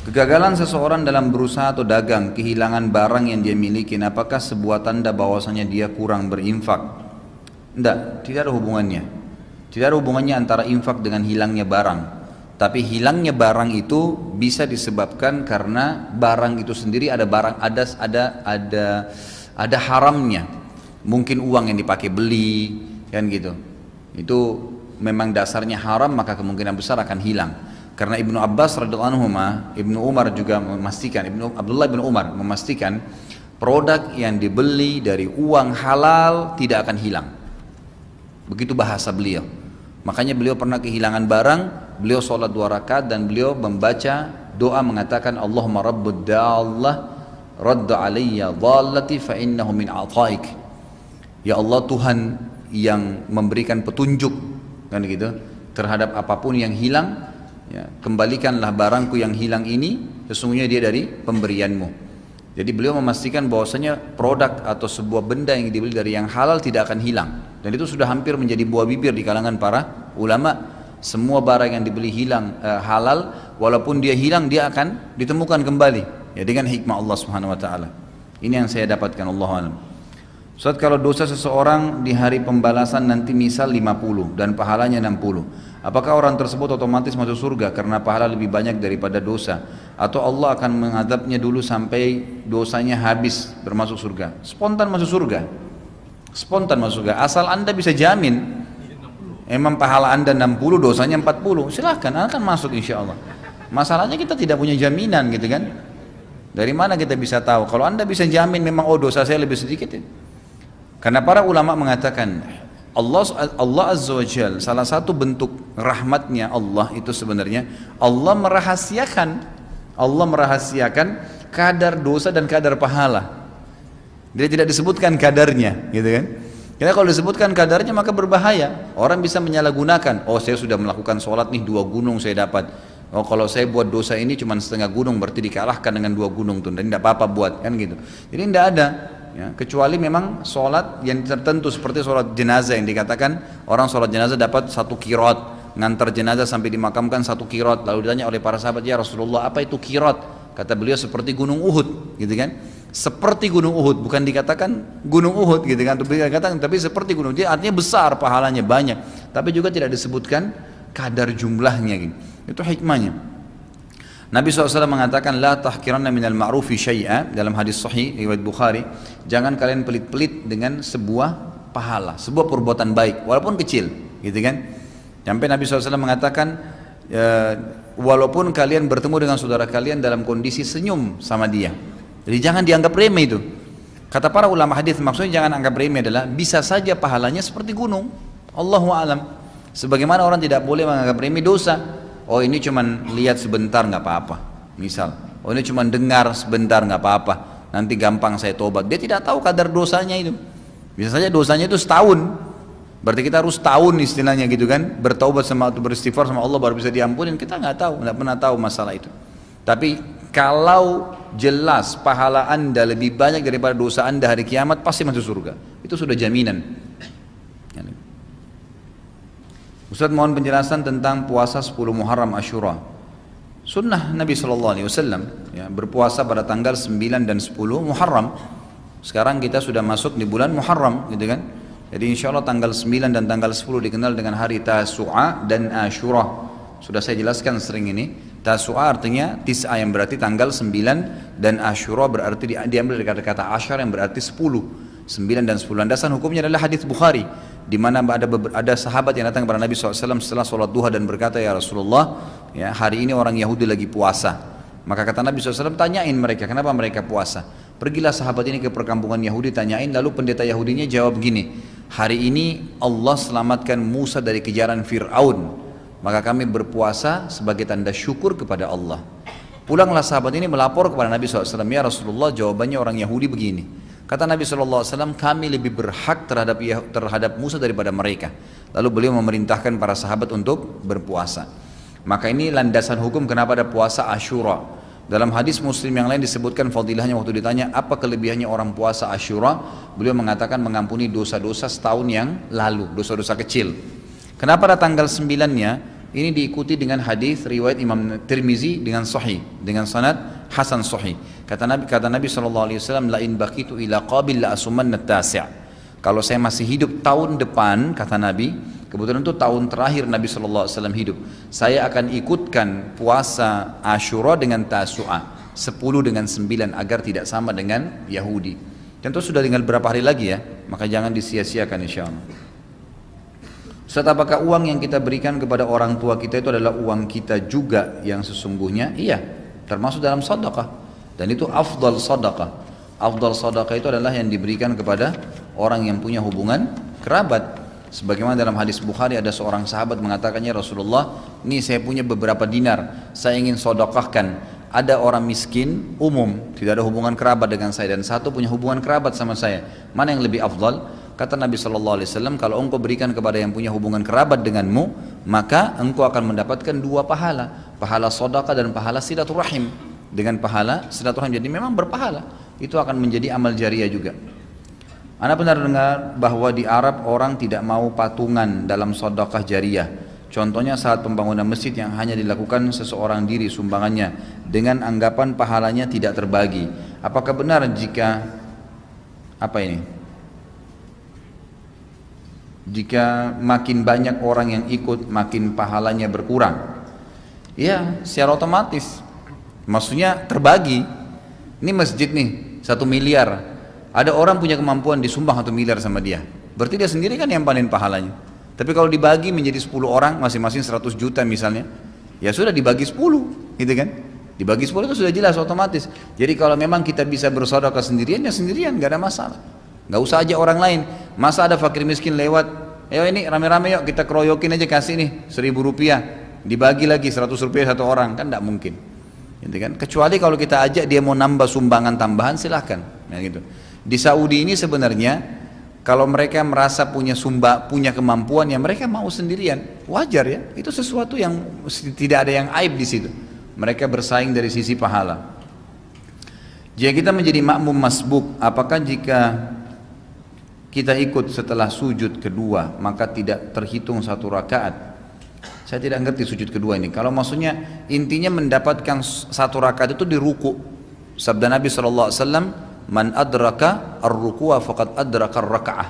Kegagalan seseorang dalam berusaha atau dagang, kehilangan barang yang dia miliki, apakah sebuah tanda bahwasanya dia kurang berinfak? Tidak ada hubungannya. Tidak ada hubungannya antara infak dengan hilangnya barang. Tapi hilangnya barang itu bisa disebabkan karena barang itu sendiri ada haramnya. Mungkin uang yang dipakai beli, kan gitu. Itu memang dasarnya haram, maka kemungkinan besar akan hilang. Karena Ibnu Abbas radhiyallahu anhu, Ibnu Umar juga memastikan, Abdullah bin Umar memastikan produk yang dibeli dari uang halal tidak akan hilang. Begitu bahasa beliau. Makanya beliau pernah kehilangan barang, beliau sholat 2 rakaat dan beliau membaca doa mengatakan Allahumma rabbud dallah radda alayya dhallati fa innahu min ataik. Ya Allah, Tuhan yang memberikan petunjuk, kan gitu, terhadap apapun yang hilang, ya, kembalikanlah barangku yang hilang ini, sesungguhnya dia dari pemberianmu. Jadi beliau memastikan bahwasanya produk atau sebuah benda yang dibeli dari yang halal tidak akan hilang. Dan itu sudah hampir menjadi buah bibir di kalangan para ulama. Semua barang yang dibeli halal, walaupun dia hilang dia akan ditemukan kembali, ya, dengan hikmah Allah Subhanahu wa taala. Ini yang saya dapatkan, Allahu a'lam. Ustaz, kalau dosa seseorang di hari pembalasan nanti misal 50 dan pahalanya 60, apakah orang tersebut otomatis masuk surga karena pahala lebih banyak daripada dosa? Atau Allah akan mengadabnya dulu sampai dosanya habis bermasuk surga? Spontan masuk surga. Spontan masuk surga. Asal Anda bisa jamin, emang pahala Anda 60, dosanya 40, silahkan, Anda akan masuk insya Allah. Masalahnya kita tidak punya jaminan gitu kan. Dari mana kita bisa tahu? Kalau Anda bisa jamin memang, oh dosa saya lebih sedikit, ya. Karena para ulama mengatakan Allah Azza wa Jal, salah satu bentuk rahmatnya Allah itu sebenarnya Allah merahasiakan kadar dosa dan kadar pahala. Dia tidak disebutkan kadarnya, gitu kan? Karena kalau disebutkan kadarnya maka berbahaya. Orang bisa menyalahgunakan. Oh, saya sudah melakukan sholat nih 2 gunung saya dapat. Oh, kalau saya buat dosa ini cuma setengah gunung, berarti dikalahkan dengan 2 gunung tuh, dan tidak apa-apa buat, kan gitu. Jadi tidak ada. Ya, kecuali memang sholat yang tertentu seperti sholat jenazah yang dikatakan orang sholat jenazah dapat 1 qiraat, ngantar jenazah sampai dimakamkan 1 qiraat. Lalu ditanya oleh para sahabat, ya Rasulullah, apa itu qiraat? Kata beliau seperti gunung Uhud, gitu kan? Seperti gunung Uhud, bukan dikatakan gunung Uhud, gitu kan? Tapi seperti gunung. Dia artinya besar, pahalanya banyak, tapi juga tidak disebutkan kadar jumlahnya, gitu. Itu hikmahnya. Nabi SAW mengatakan la tahkiranna minal ma'rufi syai'a, dalam hadis sahih riwayat Bukhari, jangan kalian pelit-pelit dengan sebuah pahala, sebuah perbuatan baik walaupun kecil, gitu kan. Sampai Nabi SAW mengatakan walaupun kalian bertemu dengan saudara kalian dalam kondisi senyum sama dia, jadi jangan dianggap remeh itu. Kata para ulama hadis, maksudnya jangan anggap remeh adalah bisa saja pahalanya seperti gunung, Allahu a'lam. Sebagaimana orang tidak boleh menganggap remeh dosa. Oh, ini cuman lihat sebentar nggak apa-apa, misal. Oh, ini cuman dengar sebentar nggak apa-apa, nanti gampang saya tobat. Dia tidak tahu kadar dosanya itu. Bisa saja dosanya itu setahun. Berarti kita harus tahun istilahnya gitu kan, bertaubat sama atau beristighfar sama Allah baru bisa diampunin. Kita nggak tahu, nggak pernah tahu masalah itu. Tapi kalau jelas pahala Anda lebih banyak daripada dosa Anda hari kiamat, pasti masuk surga. Itu sudah jaminan. Ustaz, mohon penjelasan tentang puasa 10 Muharram Ashura. Sunnah Nabi SAW, ya, berpuasa pada tanggal 9 dan 10 Muharram. Sekarang kita sudah masuk di bulan Muharram, gitu kan. Jadi insya Allah tanggal 9 dan tanggal 10 dikenal dengan hari Tasu'a dan Ashura. Sudah saya jelaskan sering ini. Tasu'a artinya Tis'a yang berarti tanggal 9, dan Ashura berarti diambil dari kata Ashar yang berarti 10. 9 dan 10. Landasan hukumnya adalah hadis Bukhari, di mana ada sahabat yang datang kepada Nabi SAW setelah sholat duha dan berkata, ya Rasulullah, ya, hari ini orang Yahudi lagi puasa. Maka kata Nabi SAW, tanyain mereka kenapa mereka puasa. Pergilah sahabat ini ke perkampungan Yahudi, tanyain. Lalu pendeta Yahudinya jawab gini, hari ini Allah selamatkan Musa dari kejaran Fir'aun, maka kami berpuasa sebagai tanda syukur kepada Allah. Pulanglah sahabat ini melapor kepada Nabi SAW, ya Rasulullah, jawabannya orang Yahudi begini. Kata Nabi SAW, kami lebih berhak terhadap Musa daripada mereka. Lalu beliau memerintahkan para sahabat untuk berpuasa. Maka ini landasan hukum kenapa ada puasa Ashura. Dalam hadis Muslim yang lain disebutkan fadilahnya, waktu ditanya apa kelebihannya orang puasa Ashura, beliau mengatakan mengampuni dosa-dosa setahun yang lalu, dosa-dosa kecil. Kenapa ada tanggal 9-nya? Ini diikuti dengan hadis riwayat Imam Tirmizi dengan sahih, dengan sanad hasan sahih. Kata Nabi SAW, la in baqitu ila qabil la asumanna tasi'. Kalau saya masih hidup tahun depan, kata Nabi, kebetulan itu tahun terakhir Nabi SAW hidup, saya akan ikutkan puasa Asyura dengan Tasu'a, 10 dengan 9, agar tidak sama dengan Yahudi. Tentu sudah tinggal berapa hari lagi ya, maka jangan disia-siakan insyaallah. Ustaz, apakah uang yang kita berikan kepada orang tua kita itu adalah uang kita juga yang sesungguhnya? Iya, termasuk dalam sedekah, dan itu afdal sedekah. Afdal sedekah itu adalah yang diberikan kepada orang yang punya hubungan kerabat. Sebagaimana dalam hadis Bukhari, ada seorang sahabat mengatakannya, Rasulullah, ini saya punya beberapa dinar, saya ingin sedekahkan. Ada orang miskin umum, tidak ada hubungan kerabat dengan saya, dan satu punya hubungan kerabat sama saya, mana yang lebih afdal? Kata Nabi SAW, kalau engkau berikan kepada yang punya hubungan kerabat denganmu, maka engkau akan mendapatkan 2 pahala, pahala sedekah dan pahala silaturahim. Dengan pahala silaturahim, jadi memang berpahala, itu akan menjadi amal jariah juga. Anda pernah dengar bahwa di Arab orang tidak mau patungan dalam sedekah jariah. Contohnya saat pembangunan masjid yang hanya dilakukan seseorang diri sumbangannya, dengan anggapan pahalanya tidak terbagi. Apakah benar jika jika makin banyak orang yang ikut, makin pahalanya berkurang? Ya, secara otomatis. Maksudnya terbagi. Ini masjid nih, 1 miliar. Ada orang punya kemampuan disumbang 1 miliar sama dia. Berarti dia sendiri kan yang panen pahalanya. Tapi kalau dibagi menjadi 10 orang, masing-masing 100 juta misalnya, ya sudah dibagi 10, gitu kan? Dibagi 10 itu sudah jelas otomatis. Jadi kalau memang kita bisa bersedekah sendirian, ya sendirian, gak ada masalah. Gak usah aja orang lain. Masa ada fakir miskin lewat, ayo ini rame-rame yuk kita keroyokin aja, kasih nih 1.000 rupiah, dibagi lagi 100 rupiah satu orang, kan gak mungkin, gitu kan? Kecuali kalau kita ajak dia mau nambah sumbangan tambahan, silahkan, ya gitu. Di Saudi ini sebenarnya kalau mereka merasa punya kemampuan, ya mereka mau sendirian, wajar ya, itu sesuatu yang tidak ada yang aib di situ. Mereka bersaing dari sisi pahala. Jika kita menjadi makmum masbuk, apakah jika kita ikut setelah sujud kedua maka tidak terhitung 1 rakaat? Saya tidak ngerti sujud kedua ini. Kalau maksudnya intinya mendapatkan 1 rakaat itu di ruku. Sabda Nabi SAW, man adraka ar-ruku'a faqad adraka ar-raka'ah.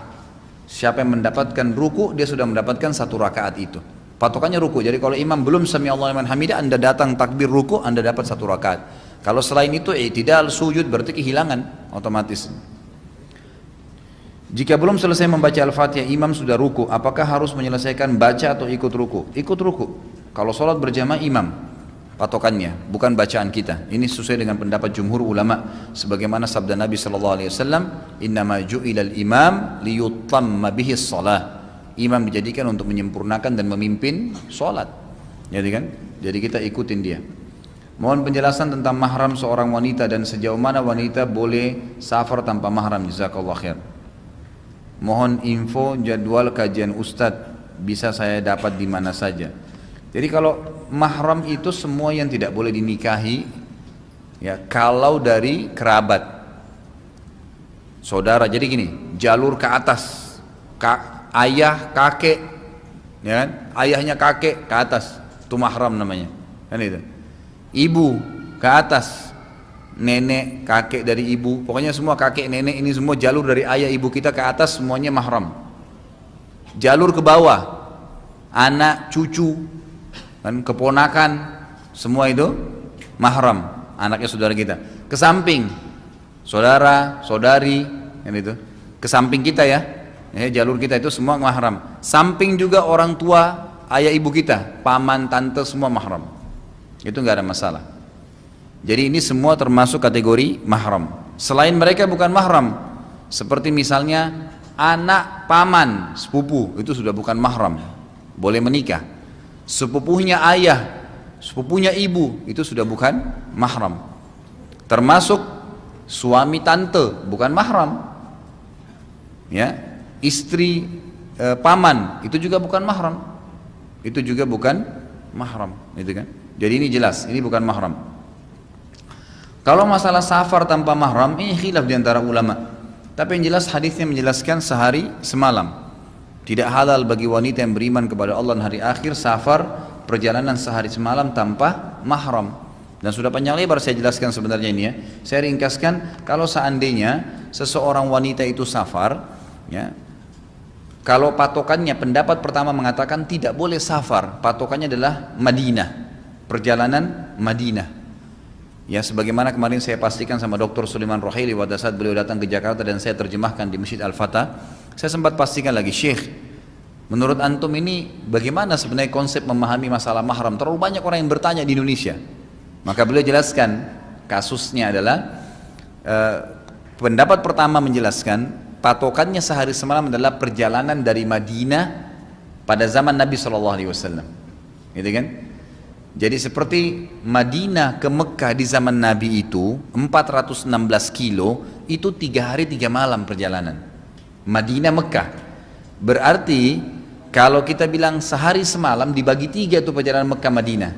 Siapa yang mendapatkan ruku, dia sudah mendapatkan 1 rakaat itu. Patokannya ruku. Jadi kalau imam belum sami Allahu liman hamidah, Anda datang takbir ruku, Anda dapat 1 rakaat. Kalau selain itu i'tidal sujud, berarti kehilangan otomatis. Jika belum selesai membaca Al-Fatihah, imam sudah ruku, apakah harus menyelesaikan baca atau ikut ruku? Ikut ruku. Kalau sholat berjamaah imam patokannya, bukan bacaan kita. Ini sesuai dengan pendapat jumhur ulama, sebagaimana sabda Nabi SAW, innama ju'ilal imam liyutamma bihi shalah. Imam dijadikan untuk menyempurnakan dan memimpin sholat. Jadi kita ikutin dia. Mohon penjelasan tentang mahram seorang wanita dan sejauh mana wanita boleh safar tanpa mahram. Jazakallah khair. Mohon info jadwal kajian Ustadz, bisa saya dapat di mana saja. Jadi kalau mahram itu semua yang tidak boleh dinikahi, ya, kalau dari kerabat, saudara. Jadi gini, jalur ke atas, ayah, kakek, ya kan? Ayahnya kakek ke atas, itu mahram namanya, kan itu. Ibu ke atas, nenek, kakek dari ibu, pokoknya semua kakek, nenek, ini semua jalur dari ayah ibu kita ke atas, semuanya mahram. Jalur ke bawah, anak, cucu, kan, keponakan, semua itu mahram, anaknya saudara kita. Ke samping, saudara, saudari, kan itu. Ke samping kita ya, jalur kita itu semua mahram. Samping juga orang tua, ayah ibu kita, paman, tante, semua mahram. Itu nggak ada masalah. Jadi ini semua termasuk kategori mahram. Selain mereka bukan mahram, seperti misalnya anak paman, sepupu, itu sudah bukan mahram, boleh menikah. Sepupunya ayah, sepupunya ibu, itu sudah bukan mahram. Termasuk suami tante, bukan mahram. Ya, istri paman, itu juga bukan mahram. Itu juga bukan mahram, gitu kan? Jadi ini jelas, ini bukan mahram. Kalau masalah safar tanpa mahram, ini khilaf di antara ulama. Tapi yang jelas hadisnya menjelaskan sehari semalam. Tidak halal bagi wanita yang beriman kepada Allah dan hari akhir safar perjalanan sehari semalam tanpa mahram. Dan sudah panjang lebar saya jelaskan sebenarnya ini ya. Saya ringkaskan, kalau seandainya seseorang wanita itu safar, ya, kalau patokannya, pendapat pertama mengatakan tidak boleh safar, patokannya adalah Madinah, perjalanan Madinah. Ya, sebagaimana kemarin saya pastikan sama Dr. Sulaiman Rohaili pada saat beliau datang ke Jakarta dan saya terjemahkan di Masjid Al-Fatah, saya sempat pastikan lagi, Syekh, menurut antum ini bagaimana sebenarnya konsep memahami masalah mahram? Terlalu banyak orang yang bertanya di Indonesia. Maka beliau jelaskan, kasusnya adalah pendapat pertama menjelaskan patokannya sehari semalam adalah perjalanan dari Madinah pada zaman Nabi SAW, gitu kan? Jadi seperti Madinah ke Mekah di zaman Nabi itu 416 kilo, itu 3 hari 3 malam perjalanan. Madinah Mekah. Berarti kalau kita bilang sehari semalam dibagi 3 itu perjalanan Mekah Madinah.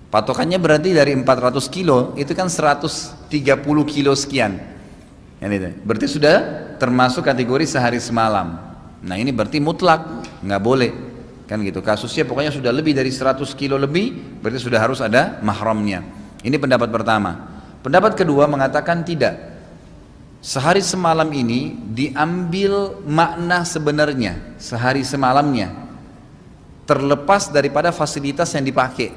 Patokannya berarti dari 400 kilo itu kan 130 kilo sekian. Berarti sudah termasuk kategori sehari semalam. Nah ini berarti mutlak, nggak boleh. Kan gitu, kasusnya pokoknya sudah lebih dari 100 kilo lebih, berarti sudah harus ada mahramnya. Ini pendapat pertama. Pendapat kedua mengatakan tidak. Sehari semalam ini diambil makna sebenarnya, sehari semalamnya, terlepas daripada fasilitas yang dipakai.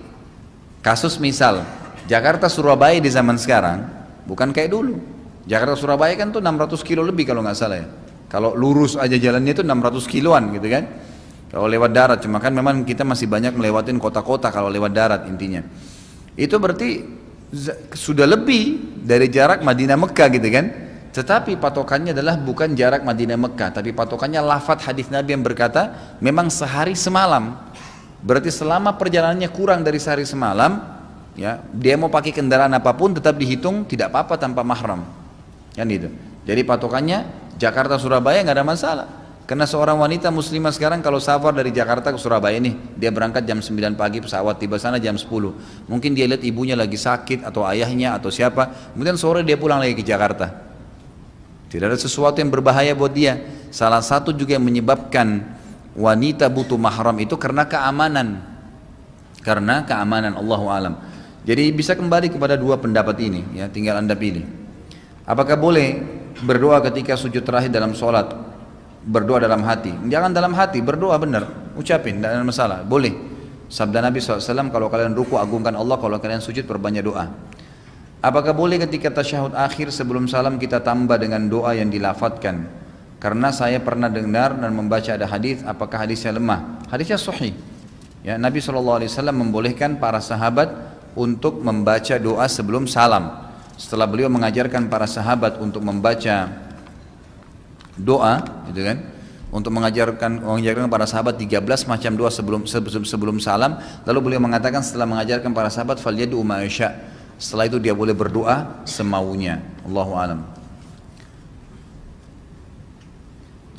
Kasus misal, Jakarta Surabaya di zaman sekarang, bukan kayak dulu. Jakarta Surabaya kan tuh 600 kilo lebih kalau nggak salah ya. Kalau lurus aja jalannya itu 600 kiloan gitu kan. Kalau lewat darat, cuma kan memang kita masih banyak melewatin kota-kota kalau lewat darat intinya. Itu berarti sudah lebih dari jarak Madinah Mekah gitu kan. Tetapi patokannya adalah bukan jarak Madinah Mekah, tapi patokannya lafadz hadis Nabi yang berkata memang sehari semalam. Berarti selama perjalanannya kurang dari sehari semalam, ya, dia mau pakai kendaraan apapun tetap dihitung tidak apa-apa tanpa mahram. Kan itu. Jadi patokannya Jakarta Surabaya nggak ada masalah. Karena seorang wanita muslimah sekarang kalau safar dari Jakarta ke Surabaya nih, dia berangkat jam 9 pagi pesawat, tiba sana jam 10. Mungkin dia lihat ibunya lagi sakit atau ayahnya atau siapa, kemudian sore dia pulang lagi ke Jakarta. Tidak ada sesuatu yang berbahaya buat dia. Salah satu juga yang menyebabkan wanita butuh mahram itu karena keamanan. Karena keamanan, Allahu alam. Jadi bisa kembali kepada dua pendapat ini, ya, tinggal Anda pilih. Apakah boleh berdoa ketika sujud terakhir dalam sholat? Berdoa dalam hati, jangan dalam hati, berdoa benar, ucapin, tidak ada masalah, boleh. Sabda Nabi SAW, kalau kalian ruku agungkan Allah, kalau kalian sujud perbanyak doa. Apakah boleh ketika tasyahud akhir sebelum salam kita tambah dengan doa yang dilafatkan? Karena saya pernah dengar dan membaca ada hadis, apakah hadisnya lemah? Hadisnya sahih. Ya, Nabi SAW membolehkan para sahabat untuk membaca doa sebelum salam. Setelah beliau mengajarkan para sahabat untuk membaca doa, gitu kan, untuk mengajarkan para sahabat 13 macam doa sebelum salam. Lalu beliau mengatakan setelah mengajarkan para sahabat, falyad'u ma yasha. Setelah itu dia boleh berdoa semaunya. Allahu alam.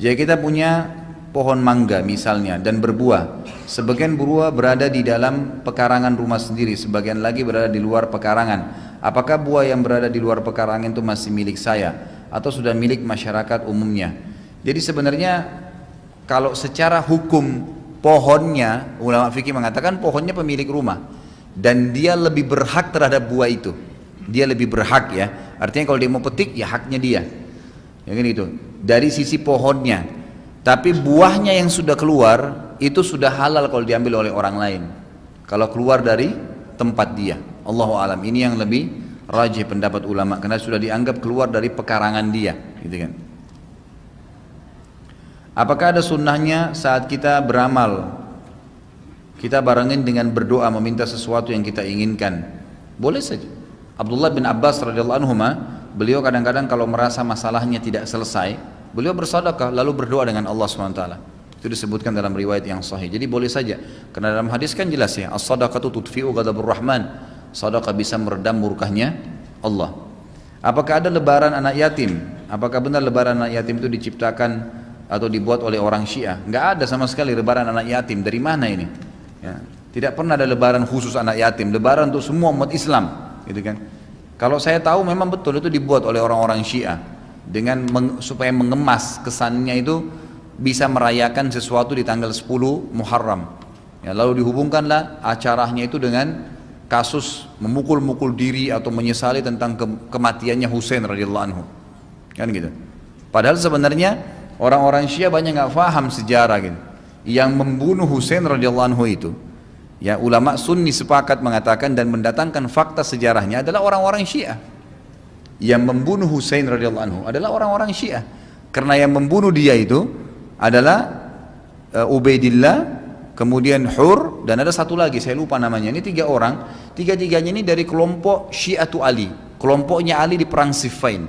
Jika kita punya pohon mangga misalnya dan berbuah, sebagian buah berada di dalam pekarangan rumah sendiri, sebagian lagi berada di luar pekarangan. Apakah buah yang berada di luar pekarangan itu masih milik saya atau sudah milik masyarakat umumnya? Jadi sebenarnya kalau secara hukum pohonnya, ulama fikih mengatakan pohonnya pemilik rumah dan dia lebih berhak terhadap buah itu. Dia lebih berhak, ya. Artinya kalau dia mau petik ya haknya dia. Ya kan itu. Dari sisi pohonnya. Tapi buahnya yang sudah keluar itu sudah halal kalau diambil oleh orang lain. Kalau keluar dari tempat dia. Allahu alam. Ini yang lebih rajih pendapat ulama karena sudah dianggap keluar dari pekarangan dia, gitu kan. Apakah ada sunnahnya saat kita beramal kita barengin dengan berdoa meminta sesuatu yang kita inginkan? Boleh saja. Abdullah bin Abbas radhiyallahu anhu, beliau kadang-kadang kalau merasa masalahnya tidak selesai, beliau bersedekah lalu berdoa dengan Allah SWT. Itu disebutkan dalam riwayat yang sahih. Jadi boleh saja. Karena dalam hadis kan jelas ya, as-sadaqatu tudfi'u ghadabur rahman. Sedekah bisa meredam murkahnya Allah. Apakah ada lebaran anak yatim? Apakah benar lebaran anak yatim itu diciptakan atau dibuat oleh orang Syiah? Enggak ada sama sekali lebaran anak yatim. Dari mana ini? Ya. Tidak pernah ada lebaran khusus anak yatim. Lebaran untuk semua umat Islam, gitu kan? Kalau saya tahu memang betul itu dibuat oleh orang-orang Syiah dengan supaya mengemas kesannya itu bisa merayakan sesuatu di tanggal 10 Muharram. Ya, lalu dihubungkanlah acaranya itu dengan kasus memukul-mukul diri atau menyesali tentang kematiannya Husain radhiyallahu anhu. Kan gitu. Padahal sebenarnya orang-orang Syiah banyak nggak paham sejarah gitu. Yang membunuh Husain radhiyallahu anhu itu, ya ulama Sunni sepakat mengatakan dan mendatangkan fakta sejarahnya adalah orang-orang Syiah. Yang membunuh Husain radhiyallahu anhu adalah orang-orang Syiah. Karena yang membunuh dia itu adalah Ubaidillah, kemudian Hur, dan ada satu lagi saya lupa namanya. Ini 3 orang, tiga-tiganya ini dari kelompok Syiatu Ali, kelompoknya Ali di perang Siffin.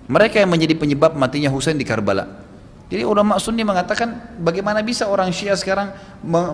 Mereka yang menjadi penyebab matinya Husain di Karbala. Jadi ulama Sunni mengatakan bagaimana bisa orang Syiah sekarang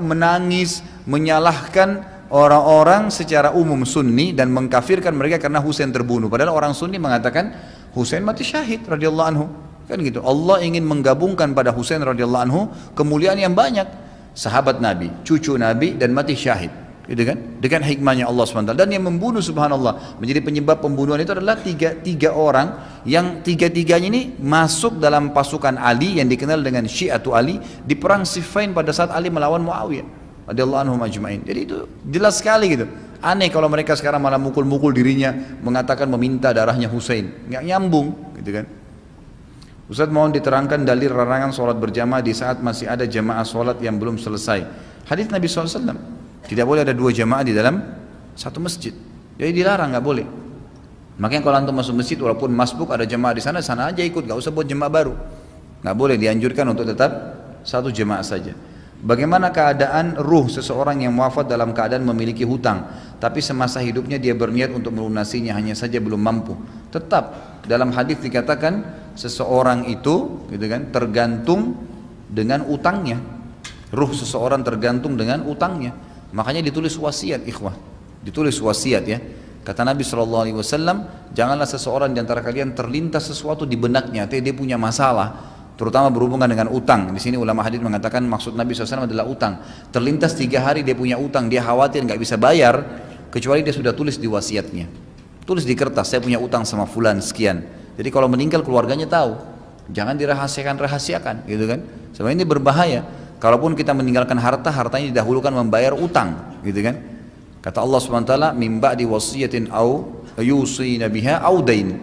menangis, menyalahkan orang-orang secara umum Sunni dan mengkafirkan mereka karena Husain terbunuh. Padahal orang Sunni mengatakan Husain mati syahid radhiyallahu anhu. Kan gitu. Allah ingin menggabungkan pada Husain radhiyallahu anhu kemuliaan yang banyak. Sahabat Nabi, cucu Nabi, dan mati syahid. Gitu kan? Dengan hikmahnya Allah SWT. Dan yang membunuh subhanallah, menjadi penyebab pembunuhan itu adalah tiga orang yang tiga-tiganya ini masuk dalam pasukan Ali yang dikenal dengan Syiatu Ali di perang Siffin pada saat Ali melawan Muawiyah radhiyallahu anhum ajma'in. Jadi itu jelas sekali gitu. Aneh kalau mereka sekarang malah mukul-mukul dirinya, mengatakan meminta darahnya Husain. Nggak nyambung gitu kan. Ustaz, mohon diterangkan dalil larangan sholat berjamaah di saat masih ada jamaah sholat yang belum selesai. Hadis Nabi SAW, tidak boleh ada 2 jamaah di dalam satu masjid. Jadi dilarang, nggak boleh. Makanya kalau antum masuk masjid walaupun masbuk ada jamaah di sana, sana aja ikut, nggak usah buat jamaah baru. Nggak boleh, dianjurkan untuk tetap satu jamaah saja. Bagaimana keadaan ruh seseorang yang wafat dalam keadaan memiliki hutang, tapi semasa hidupnya dia berniat untuk melunasinya, hanya saja belum mampu? Tetap dalam hadis dikatakan seseorang itu, gitu kan, tergantung dengan utangnya. Ruh seseorang tergantung dengan utangnya. Makanya ditulis wasiat, ikhwah. Ditulis wasiat ya. Kata Nabi SAW, janganlah seseorang di antara kalian terlintas sesuatu di benaknya, dia punya masalah, terutama berhubungan dengan utang. Di sini ulama hadis mengatakan maksud Nabi SAW adalah utang. Terlintas 3 hari dia punya utang, dia khawatir nggak bisa bayar, kecuali dia sudah tulis di wasiatnya. Tulis di kertas, saya punya utang sama fulan sekian. Jadi kalau meninggal keluarganya tahu. Jangan dirahasiakan, gitu kan? Sebenarnya ini berbahaya. Kalaupun kita meninggalkan harta, hartanya didahulukan membayar utang, gitu kan? Kata Allah SWT, min ba'di wasiyatin au yusina biha au dain.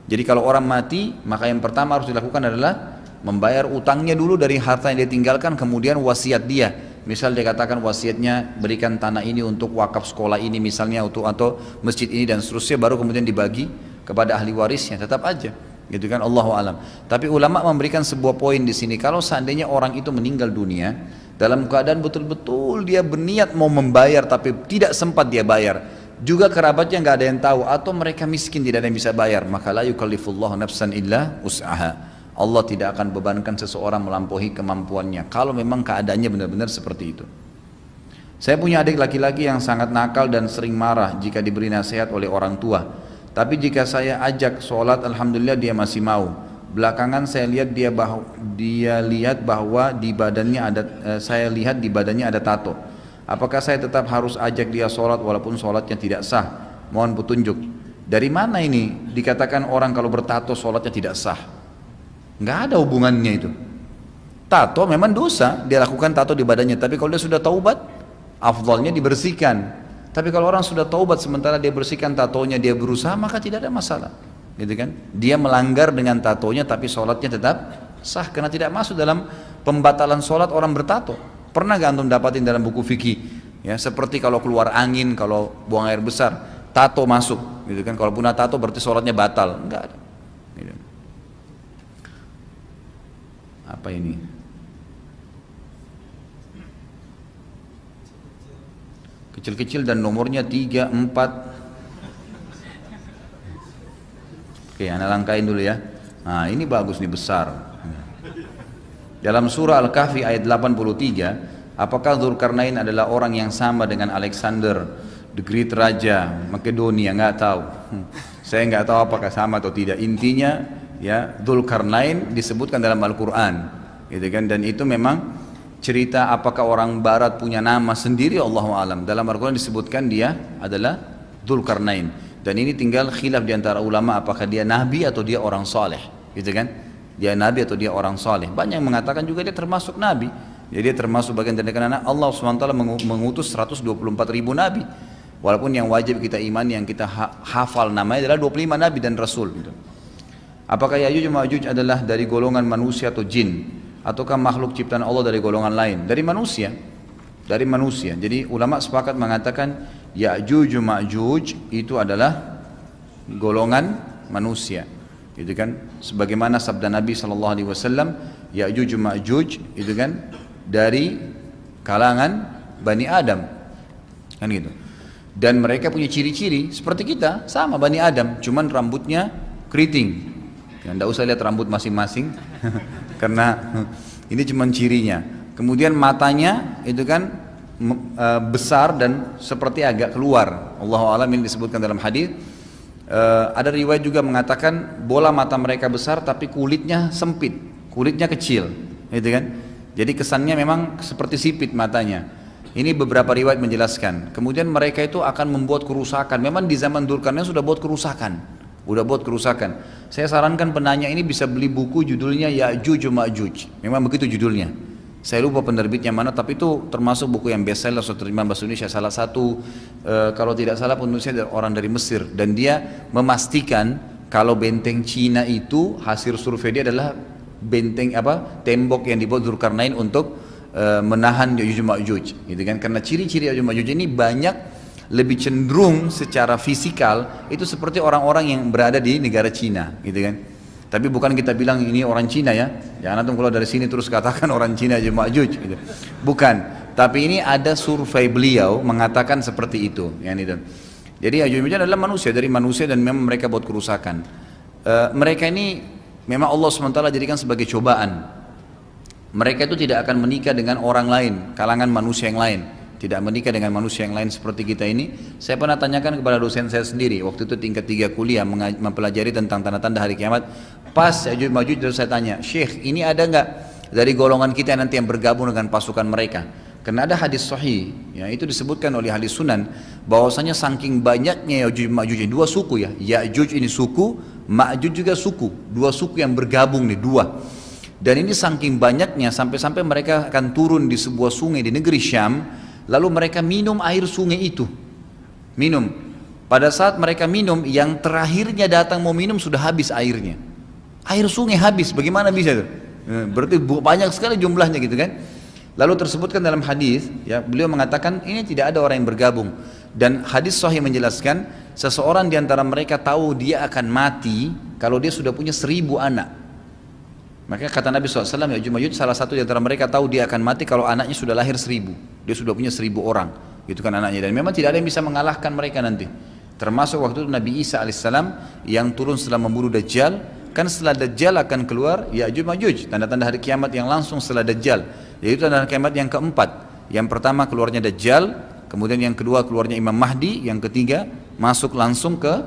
Jadi kalau orang mati, maka yang pertama harus dilakukan adalah membayar utangnya dulu dari harta yang dia tinggalkan, kemudian wasiat dia. Misal dia katakan wasiatnya berikan tanah ini untuk wakaf sekolah ini misalnya, atau masjid ini dan seterusnya, baru kemudian dibagi kepada ahli warisnya, tetap aja. Gitu kan, Allahu alam. Tapi ulama memberikan sebuah poin di sini, kalau seandainya orang itu meninggal dunia dalam keadaan betul-betul dia berniat mau membayar tapi tidak sempat dia bayar, juga kerabatnya nggak ada yang tahu, atau mereka miskin tidak ada yang bisa bayar, maka la yukallifullahu nafsan illa wus'aha. Allah tidak akan bebankan seseorang melampaui kemampuannya kalau memang keadaannya benar-benar seperti itu. Saya punya adik laki-laki yang sangat nakal dan sering marah jika diberi nasihat oleh orang tua. Tapi jika saya ajak sholat, alhamdulillah dia masih mau. Belakangan saya lihat lihat bahwa di badannya ada, saya lihat di badannya ada tato. Apakah saya tetap harus ajak dia sholat walaupun sholatnya tidak sah? Mohon petunjuk. Dari mana ini dikatakan orang kalau bertato sholatnya tidak sah? Nggak ada hubungannya itu. Tato memang dosa, dia lakukan tato di badannya. Tapi kalau dia sudah taubat, afdalnya dibersihkan. Tapi kalau orang sudah taubat sementara dia bersihkan tatonya, dia berusaha, maka tidak ada masalah, gitu kan? Dia melanggar dengan tatonya tapi sholatnya tetap sah karena tidak masuk dalam pembatalan sholat orang bertato. Pernah gak antum dapatin dalam buku fikih? Ya, seperti kalau keluar angin, kalau buang air besar, tato masuk, gitu kan? Kalau punya tato berarti sholatnya batal, enggak ada. Gitu. Apa ini? Kecil-kecil dan nomornya 3, 4. Oke, anak langkain dulu ya. Nah, ini bagus nih, besar. Dalam surah Al-Kahfi ayat 83, apakah Dzulkarnain adalah orang yang sama dengan Alexander the Great Raja Makedonia? Nggak tahu. Saya nggak tahu apakah sama atau tidak. Intinya ya, Dzulkarnain disebutkan dalam Al-Quran, gitu kan? Dan itu memang cerita apakah orang barat punya nama sendiri, Allahu alam. Dalam Al-Quran disebutkan dia adalah Dzulkarnain. Dan ini tinggal khilaf di antara ulama apakah dia nabi atau dia orang saleh, gitu kan? Dia nabi atau dia orang saleh. Banyak yang mengatakan juga dia termasuk nabi. Jadi dia termasuk bagian dari kalangan Allah SWT mengutus 124 ribu nabi. Walaupun yang wajib kita iman, yang kita hafal namanya adalah 25 nabi dan rasul gitu. Apakah Ya'juj Ma'juj adalah dari golongan manusia atau jin, ataukah makhluk ciptaan Allah dari golongan lain? Dari manusia. Dari manusia. Jadi ulama sepakat mengatakan Ya'juj Ma'juj itu adalah golongan manusia. Gitu kan? Sebagaimana sabda Nabi SAW, Ya'juj Ma'juj itu kan dari kalangan Bani Adam. Kan gitu. Dan mereka punya ciri-ciri seperti kita, sama Bani Adam, cuman rambutnya keriting. Ya, tidak usah lihat rambut masing-masing, karena ini cuman cirinya. Kemudian matanya itu kan besar dan seperti agak keluar. Allahu a'lam, ini disebutkan dalam hadis. Ada riwayat juga mengatakan bola mata mereka besar tapi kulitnya sempit, kulitnya kecil, gitu kan? Jadi kesannya memang seperti sipit matanya. Ini beberapa riwayat menjelaskan. Kemudian mereka itu akan membuat kerusakan. Memang di zaman Dzulkarnain sudah buat kerusakan. Saya sarankan penanya ini bisa beli buku judulnya Ya'juj Ma'juj. Memang begitu judulnya. Saya lupa penerbitnya mana, tapi itu termasuk buku yang bestseller sudah terima bahasa Indonesia. Salah satu kalau tidak salah penulisnya orang dari Mesir, dan dia memastikan kalau benteng Cina itu hasil survei dia adalah benteng tembok yang dibuat Dzulkarnain untuk menahan Ya'juj Ma'juj, gitu kan? Karena ciri-ciri Ya'juj Ma'juj ini banyak lebih cenderung secara fisikal itu seperti orang-orang yang berada di negara Cina, gitu kan? Tapi bukan kita bilang ini orang Cina ya. Jangan antum kalau dari sini terus katakan orang Cina Ya'juj Ma'juj, gitu. Bukan. Tapi ini ada survei beliau mengatakan seperti itu, yang itu. Jadi Ya'juj Ma'juj adalah manusia dari manusia dan memang mereka buat kerusakan. Mereka ini memang Allah SWT jadikan sebagai cobaan. Mereka itu tidak akan menikah dengan orang lain, kalangan manusia yang lain. Tidak menikah dengan manusia yang lain seperti kita ini. Saya pernah tanyakan kepada dosen saya sendiri, waktu itu tingkat 3 kuliah mempelajari tentang tanda-tanda hari kiamat. Pas Ya'juj Ma'juj terus saya tanya, Syekh ini ada nggak dari golongan kita nanti yang bergabung dengan pasukan mereka? Karena ada hadis sahih, ya, itu disebutkan oleh hadis sunan, bahwasanya saking banyaknya Ya'juj Ma'juj, 2 suku ya, Ya'juj ini suku, Ma'juj juga suku, 2 suku yang bergabung nih, 2. Dan ini saking banyaknya sampai-sampai mereka akan turun di sebuah sungai di negeri Syam, lalu mereka minum air sungai itu. Minum. Pada saat mereka minum, yang terakhirnya datang mau minum sudah habis airnya. Air sungai habis, bagaimana bisa itu? Berarti banyak sekali jumlahnya gitu kan. Lalu tersebutkan dalam hadis, ya, beliau mengatakan ini tidak ada orang yang bergabung. Dan hadis sahih menjelaskan seseorang di antara mereka tahu dia akan mati kalau dia sudah punya 1000 anak. Maka kata Nabi SAW, Ya'juj Ma'juj salah satu di antara mereka tahu dia akan mati kalau anaknya sudah lahir 1000. Dia sudah punya 1000 orang, gitu kan anaknya. Dan memang tidak ada yang bisa mengalahkan mereka nanti. Termasuk waktu itu Nabi Isa AS yang turun setelah membunuh Dajjal. Kan setelah Dajjal akan keluar Ya'juj Ma'juj, tanda-tanda hari kiamat yang langsung setelah Dajjal. Yaitu tanda kiamat yang keempat. Yang pertama keluarnya Dajjal, kemudian yang kedua keluarnya Imam Mahdi, yang ketiga masuk langsung ke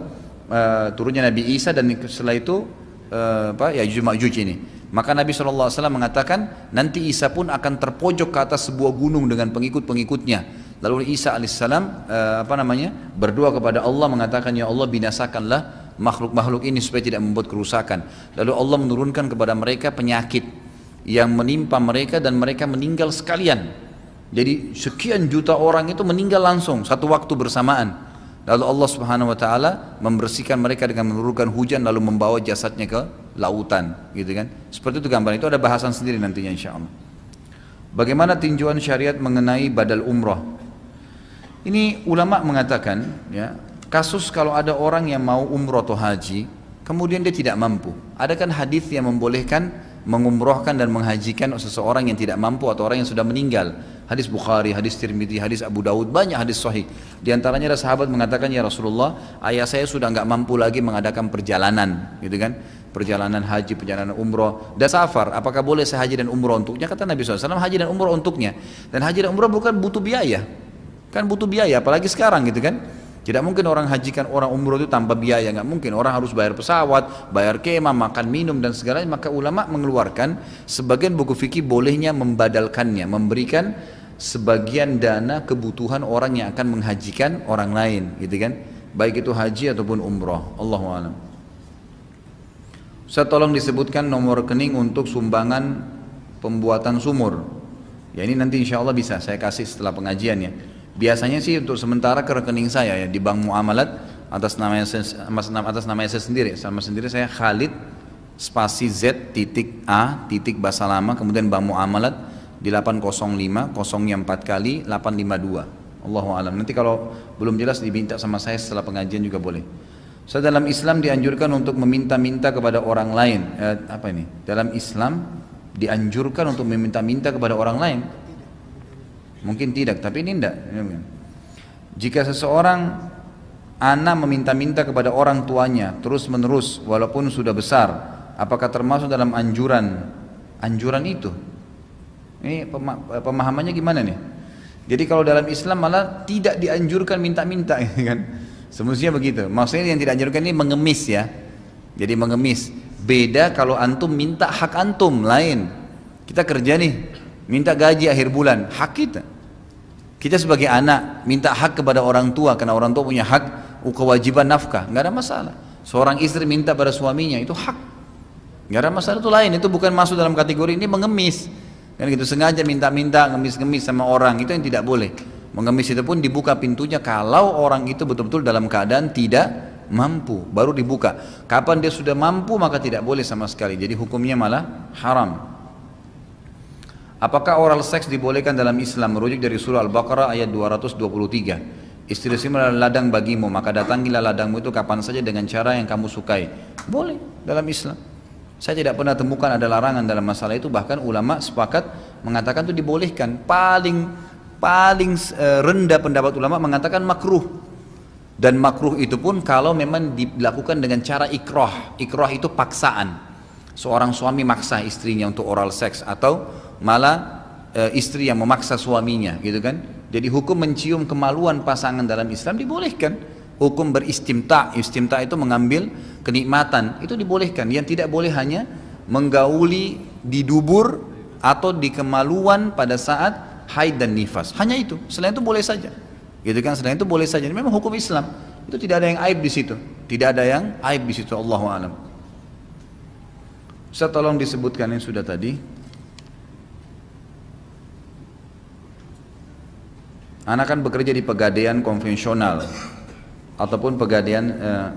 turunnya Nabi Isa, dan setelah itu Ya'juj Ma'juj ini. Maka Nabi SAW mengatakan nanti Isa pun akan terpojok ke atas sebuah gunung dengan pengikut-pengikutnya. Lalu Isa alaihissalam berdoa kepada Allah mengatakan, ya Allah binasakanlah makhluk-makhluk ini supaya tidak membuat kerusakan. Lalu Allah menurunkan kepada mereka penyakit yang menimpa mereka dan mereka meninggal sekalian. Jadi sekian juta orang itu meninggal langsung satu waktu bersamaan. Lalu Allah Subhanahu wa taala membersihkan mereka dengan menurunkan hujan lalu membawa jasadnya ke lautan, gitu kan. Seperti itu gambaran, itu ada bahasan sendiri nantinya insyaallah. Bagaimana tinjauan syariat mengenai badal umrah? Ini ulama mengatakan, ya, kasus kalau ada orang yang mau umrah atau haji, kemudian dia tidak mampu. Ada kan hadis yang membolehkan mengumrohkan dan menghajikan seseorang yang tidak mampu atau orang yang sudah meninggal. Hadis Bukhari, hadis Tirmidzi, hadis Abu Daud, banyak hadis sahih. Di antaranya ada sahabat mengatakan, ya Rasulullah, ayah saya sudah nggak mampu lagi mengadakan perjalanan, gitu kan? Perjalanan haji, perjalanan umroh, dan safar. Apakah boleh saya haji dan umroh untuknya? Kata Nabi SAW, haji dan umroh untuknya. Dan haji dan umroh bukan butuh biaya, kan butuh biaya, apalagi sekarang, gitu kan? Tidak mungkin orang hajikan orang umroh itu tanpa biaya, nggak mungkin. Orang harus bayar pesawat, bayar kemah, makan minum dan segalanya. Maka ulama mengeluarkan sebagian buku fikih bolehnya membadalkannya, memberikan sebagian dana kebutuhan orang yang akan menghajikan orang lain, gitu kan? Baik itu haji ataupun umroh. Allahu a'lam. Ustaz, tolong disebutkan nomor rekening untuk sumbangan pembuatan sumur Ya ini nanti insya Allah bisa saya kasih setelah pengajian ya. Biasanya sih untuk sementara ke rekening saya ya di Bank Muamalat atas namanya saya sendiri. Sama sendiri saya Khalid spasi Z titik A titik Basalama kemudian Bank Muamalat di 805 kosongnya 4 kali 852. Allahu alam. Nanti kalau belum jelas diminta sama saya setelah pengajian juga boleh. So, dalam Islam dianjurkan untuk meminta-minta kepada orang lain. Apa ini? Dalam Islam dianjurkan untuk meminta-minta kepada orang lain. Mungkin tidak, tapi ini tidak. Jika seseorang anak meminta-minta kepada orang tuanya terus-menerus walaupun sudah besar, apakah termasuk dalam anjuran itu? Ini pemahamannya gimana nih? Jadi kalau dalam Islam malah tidak dianjurkan minta-minta kan? Semestinya begitu. Maksudnya yang tidak dianjurkan ini mengemis ya. Jadi mengemis. Beda kalau antum minta hak antum lain. Kita kerja nih, minta gaji akhir bulan, hak kita. Kita sebagai anak minta hak kepada orang tua karena orang tua punya hak kewajiban nafkah, nggak ada masalah. Seorang istri minta pada suaminya itu hak, nggak ada masalah, itu lain. Itu bukan masuk dalam kategori ini mengemis. Kan gitu sengaja minta-minta, ngemis-ngemis sama orang, itu yang tidak boleh. Mengemis itu pun dibuka pintunya kalau orang itu betul-betul dalam keadaan tidak mampu, baru dibuka. Kapan dia sudah mampu maka tidak boleh sama sekali. Jadi hukumnya malah haram. Apakah oral seks dibolehkan dalam Islam? Merujuk dari surah Al-Baqarah ayat 223. Istri-istrimu adalah ladang bagimu, maka datangilah ladangmu itu kapan saja dengan cara yang kamu sukai. Boleh dalam Islam. Saya tidak pernah temukan ada larangan dalam masalah itu. Bahkan ulama sepakat mengatakan itu dibolehkan. Paling rendah pendapat ulama mengatakan makruh. Dan makruh itu pun kalau memang dilakukan dengan cara ikrah. Ikrah itu paksaan. Seorang suami maksa istrinya untuk oral seks atau malah istri yang memaksa suaminya gitu kan. Jadi hukum mencium kemaluan pasangan dalam Islam dibolehkan. Hukum beristimta, istimta itu mengambil kenikmatan, itu dibolehkan. Yang tidak boleh hanya menggauli di dubur atau di kemaluan pada saat haid dan nifas. Hanya itu, selain itu boleh saja. Gitu kan, selain itu boleh saja. Memang hukum Islam itu tidak ada yang aib di situ. Tidak ada yang aib di situ, Allahu a'lam. Ustaz tolong disebutkan yang sudah tadi. Anak kan bekerja di pegadaian konvensional ataupun pegadaian,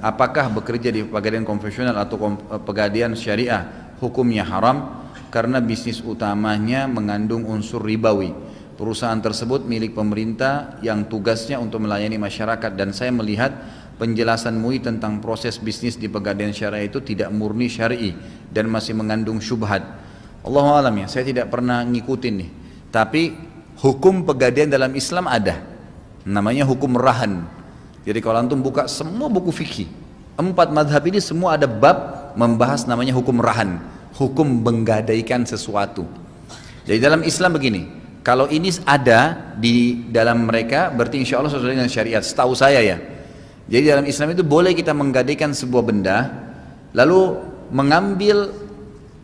apakah bekerja di pegadaian konvensional atau pegadaian syariah hukumnya haram karena bisnis utamanya mengandung unsur ribawi. Perusahaan tersebut milik pemerintah yang tugasnya untuk melayani masyarakat, dan saya melihat penjelasan MUI tentang proses bisnis di pegadaian syariah itu tidak murni syar'i dan masih mengandung syubhat. Allahu a'lam ya, saya tidak pernah ngikutin nih. Tapi hukum pegadaian dalam Islam ada, namanya hukum rahan. Jadi kalau antum buka semua buku fikih, 4 madhab ini semua ada bab membahas namanya hukum rahan, hukum menggadaikan sesuatu. Jadi dalam Islam begini, kalau ini ada di dalam mereka berarti insya Allah sesuai dengan syariat, setahu saya ya. Jadi dalam Islam itu boleh kita menggadaikan sebuah benda lalu mengambil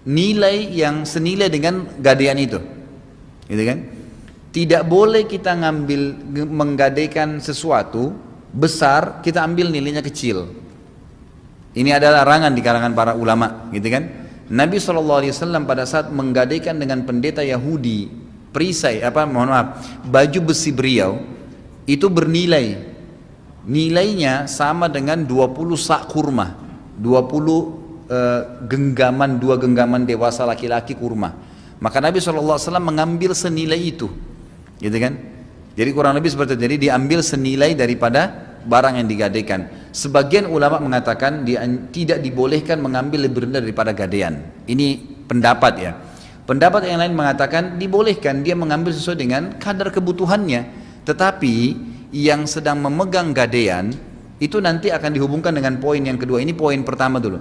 nilai yang senilai dengan gadaian itu, gitu kan? Tidak boleh kita menggadaikan sesuatu besar, kita ambil nilainya kecil. Ini adalah larangan di kalangan para ulama, gitu kan? Nabi SAW pada saat menggadaikan dengan pendeta Yahudi perisai, baju besi beliau itu bernilai, nilainya sama dengan 20 sak kurma, 20 genggaman, 2 genggaman dewasa laki-laki kurma. Maka Nabi SAW mengambil senilai itu, gitu kan? Jadi kurang lebih seperti itu. Jadi diambil senilai daripada barang yang digadaikan. Sebagian ulama mengatakan tidak dibolehkan mengambil lebih rendah daripada gadaian. Ini pendapat ya. Pendapat yang lain mengatakan dibolehkan, dia mengambil sesuai dengan kadar kebutuhannya. Tetapi yang sedang memegang gadaian itu nanti akan dihubungkan dengan poin yang kedua. Ini poin pertama dulu.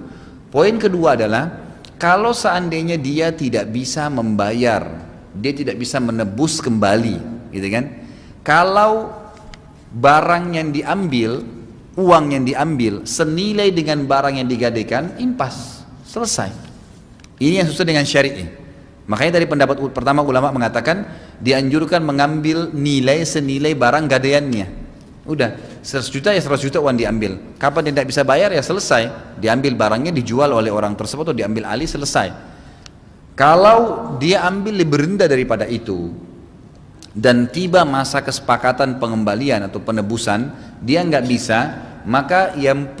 Poin kedua adalah kalau seandainya dia tidak bisa membayar, dia tidak bisa menebus kembali, gitu kan? Kalau barang yang diambil, uang yang diambil senilai dengan barang yang digadaikan, impas, selesai. Ini yang sesuai dengan syari'i. Makanya dari pendapat pertama ulama mengatakan dianjurkan mengambil nilai senilai barang gadaiannya. Udah 100 juta ya 100 juta uang diambil. Kapan dia tidak bisa bayar ya selesai, diambil barangnya, dijual oleh orang tersebut atau diambil alih, selesai. Kalau dia ambil lebih rendah daripada itu, dan tiba masa kesepakatan pengembalian atau penebusan, dia nggak bisa, maka yang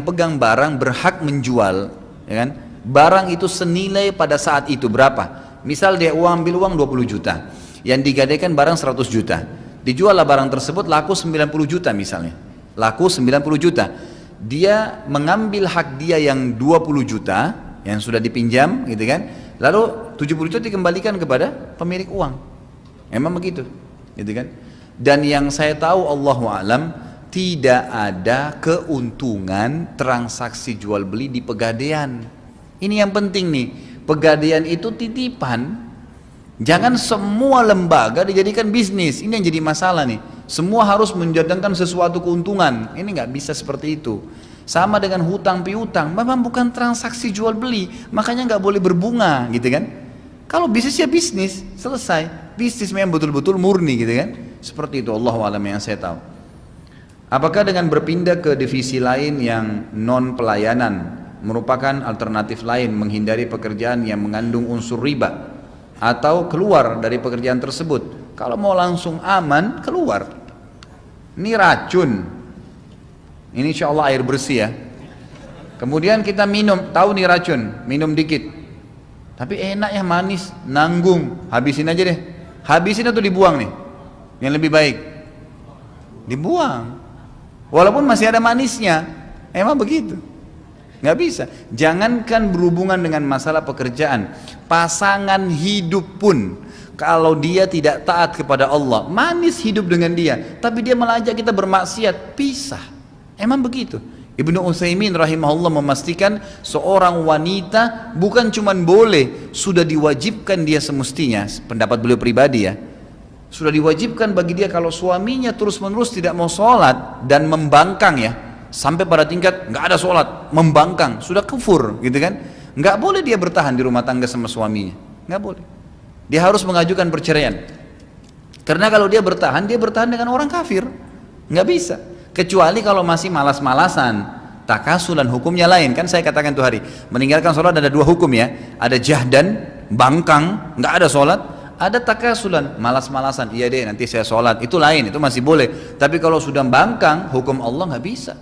pegang barang berhak menjual, ya kan? Barang itu senilai pada saat itu berapa? Misal dia ambil uang 20 juta, yang digadaikan barang 100 juta, dijuallah barang tersebut laku 90 juta misalnya, laku 90 juta. Dia mengambil hak dia yang 20 juta yang sudah dipinjam, gitu kan? Lalu 70 juta dikembalikan kepada pemilik uang. Emang begitu, gitu kan? Dan yang saya tahu Allahu alam, tidak ada keuntungan transaksi jual beli di pegadaian. Ini yang penting nih, pegadaian itu titipan. Jangan semua lembaga dijadikan bisnis. Ini yang jadi masalah nih. Semua harus menjadikan sesuatu keuntungan. Ini nggak bisa seperti itu. Sama dengan hutang piutang, memang bukan transaksi jual beli, makanya nggak boleh berbunga, gitu kan? Kalau bisnis ya bisnis, selesai. Bisnis memang betul-betul murni, gitu kan? Seperti itu, Allahu a'lam yang saya tahu. Apakah dengan berpindah ke divisi lain yang non pelayanan merupakan alternatif lain menghindari pekerjaan yang mengandung unsur riba, atau keluar dari pekerjaan tersebut? Kalau mau langsung aman, keluar. Ini racun. Ini insya Allah air bersih ya. Kemudian kita minum, tahu nih racun, minum dikit. Tapi enak ya, manis, nanggung, habisin aja deh. Habisin atau dibuang nih? Yang lebih baik dibuang. Walaupun masih ada manisnya, emang begitu. Nggak bisa. Jangankan berhubungan dengan masalah pekerjaan, pasangan hidup pun, kalau dia tidak taat kepada Allah, manis hidup dengan dia, tapi dia malah ajak kita bermaksiat, pisah. Emang begitu. Ibnu Utsaimin rahimahullah memastikan seorang wanita bukan cuma boleh, sudah diwajibkan dia semestinya, pendapat beliau pribadi ya, sudah diwajibkan bagi dia kalau suaminya terus menerus tidak mau sholat dan membangkang ya, sampai pada tingkat nggak ada sholat, membangkang, sudah kufur gitu kan, nggak boleh dia bertahan di rumah tangga sama suaminya, nggak boleh. Dia harus mengajukan perceraian, karena kalau dia bertahan dengan orang kafir, nggak bisa. Kecuali kalau masih malas-malasan, takasulan, hukumnya lain. Kan saya katakan tuh hari, meninggalkan sholat ada dua hukum ya, ada jahdan, bangkang, nggak ada sholat, ada takasulan, malas-malasan, iya deh nanti saya sholat, itu lain, itu masih boleh. Tapi kalau sudah bangkang, hukum Allah nggak bisa.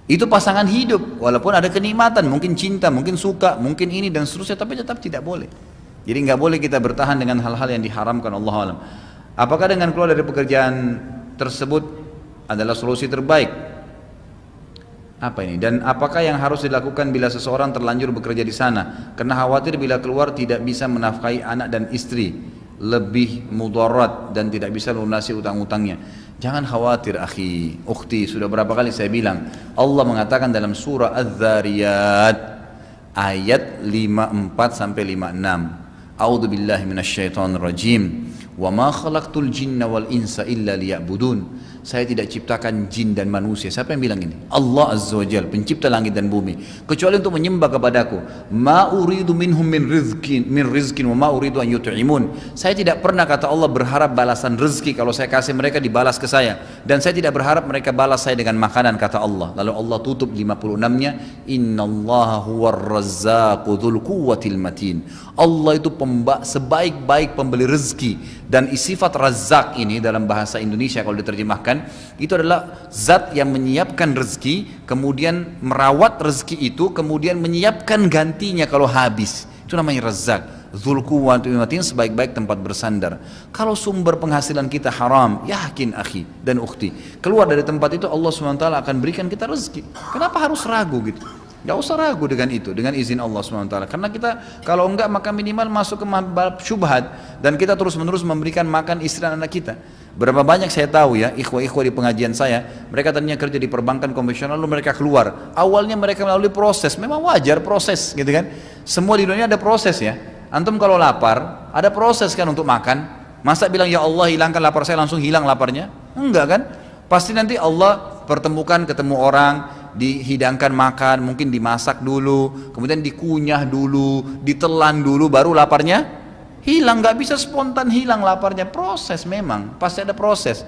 Itu pasangan hidup, walaupun ada kenikmatan, mungkin cinta, mungkin suka, mungkin ini dan seterusnya, tapi tetap tidak boleh. Jadi nggak boleh kita bertahan dengan hal-hal yang diharamkan, Allah alam. Apakah dengan keluar dari pekerjaan tersebut adalah solusi terbaik? Apa ini? Dan apakah yang harus dilakukan bila seseorang terlanjur bekerja di sana? Karena khawatir bila keluar tidak bisa menafkahi anak dan istri, lebih mudarat dan tidak bisa lunasi utang-utangnya. Jangan khawatir akhi, ukhti, sudah berapa kali saya bilang, Allah mengatakan dalam surah Az-Zariyat ayat 54 sampai 56. A'udzu billahi minasyaitonir rajim. Wa ma khalaqtul jinna wal insa illa liya'budun. Saya tidak ciptakan jin dan manusia. Siapa yang bilang ini? Allah Azza wa Jalla, pencipta langit dan bumi, kecuali untuk menyembah kepadaku. Ma uridu minhum min rizkin wa ma uridu an yut'imun. Saya tidak pernah, kata Allah, berharap balasan rezeki. Kalau saya kasih mereka dibalas ke saya, dan saya tidak berharap mereka balas saya dengan makanan, kata Allah. Lalu Allah tutup 56-nya, innallaha huwar razzaqu dzul quwwatil matin. Allah itu sebaik-baik pembeli rezeki. Dan sifat Razzaq ini dalam bahasa Indonesia kalau diterjemahkan, itu adalah zat yang menyiapkan rezeki, kemudian merawat rezeki itu, kemudian menyiapkan gantinya kalau habis. Itu namanya Razzaq. Dzul quwwatil matin, sebaik-baik tempat bersandar. Kalau sumber penghasilan kita haram, yakin akhi dan ukhti, keluar dari tempat itu Allah SWT akan berikan kita rezeki. Kenapa harus ragu gitu? Gak usah ragu dengan itu, dengan izin Allah SWT. Karena kita kalau enggak, maka minimal masuk ke bab syubhat, dan kita terus menerus memberikan makan istri dan anak kita. Berapa banyak saya tahu ya, ikhwah-ikhwah di pengajian saya, mereka tadinya kerja di perbankan konvensional, lalu mereka keluar. Awalnya mereka melalui proses, memang wajar proses gitu kan. Semua di dunia ada proses ya. Antum kalau lapar, ada proses kan untuk makan. Masa bilang ya Allah hilangkan lapar saya, langsung hilang laparnya? Enggak kan? Pasti nanti Allah pertemukan, ketemu orang, dihidangkan makan, mungkin dimasak dulu, kemudian dikunyah dulu, ditelan dulu, baru laparnya hilang. Nggak bisa spontan hilang laparnya, proses memang, pasti ada proses.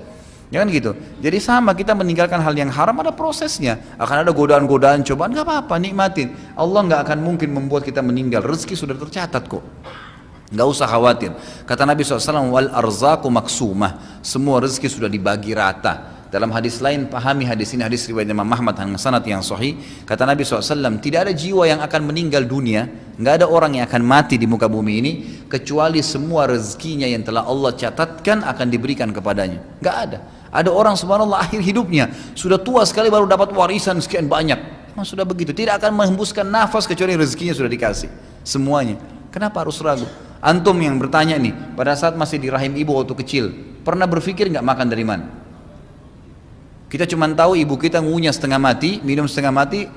Jangan gitu. Jadi sama, kita meninggalkan hal yang haram ada prosesnya. Akan ada godaan-godaan, cobaan, nggak apa-apa, nikmatin. Allah nggak akan mungkin membuat kita meninggal. Rezeki sudah tercatat kok. Nggak usah khawatir. Kata Nabi SAW, wal arzaku maksumah. Semua rezeki sudah dibagi rata. Dalam hadis lain, pahami hadis ini, hadis riwayat Imam Ahmad dengan sanad yang sahih. Kata Nabi SAW, tidak ada jiwa yang akan meninggal dunia, nggak ada orang yang akan mati di muka bumi ini, kecuali semua rezekinya yang telah Allah catatkan akan diberikan kepadanya. Nggak ada. Ada orang subhanallah akhir hidupnya, sudah tua sekali baru dapat warisan sekian banyak. Memang sudah begitu, tidak akan menghembuskan nafas kecuali rezekinya sudah dikasih. Semuanya. Kenapa harus ragu? Antum yang bertanya nih, pada saat masih di rahim ibu waktu kecil, pernah berpikir nggak makan dari mana? Kita cuma tahu ibu kita ngunyah setengah mati, minum setengah mati,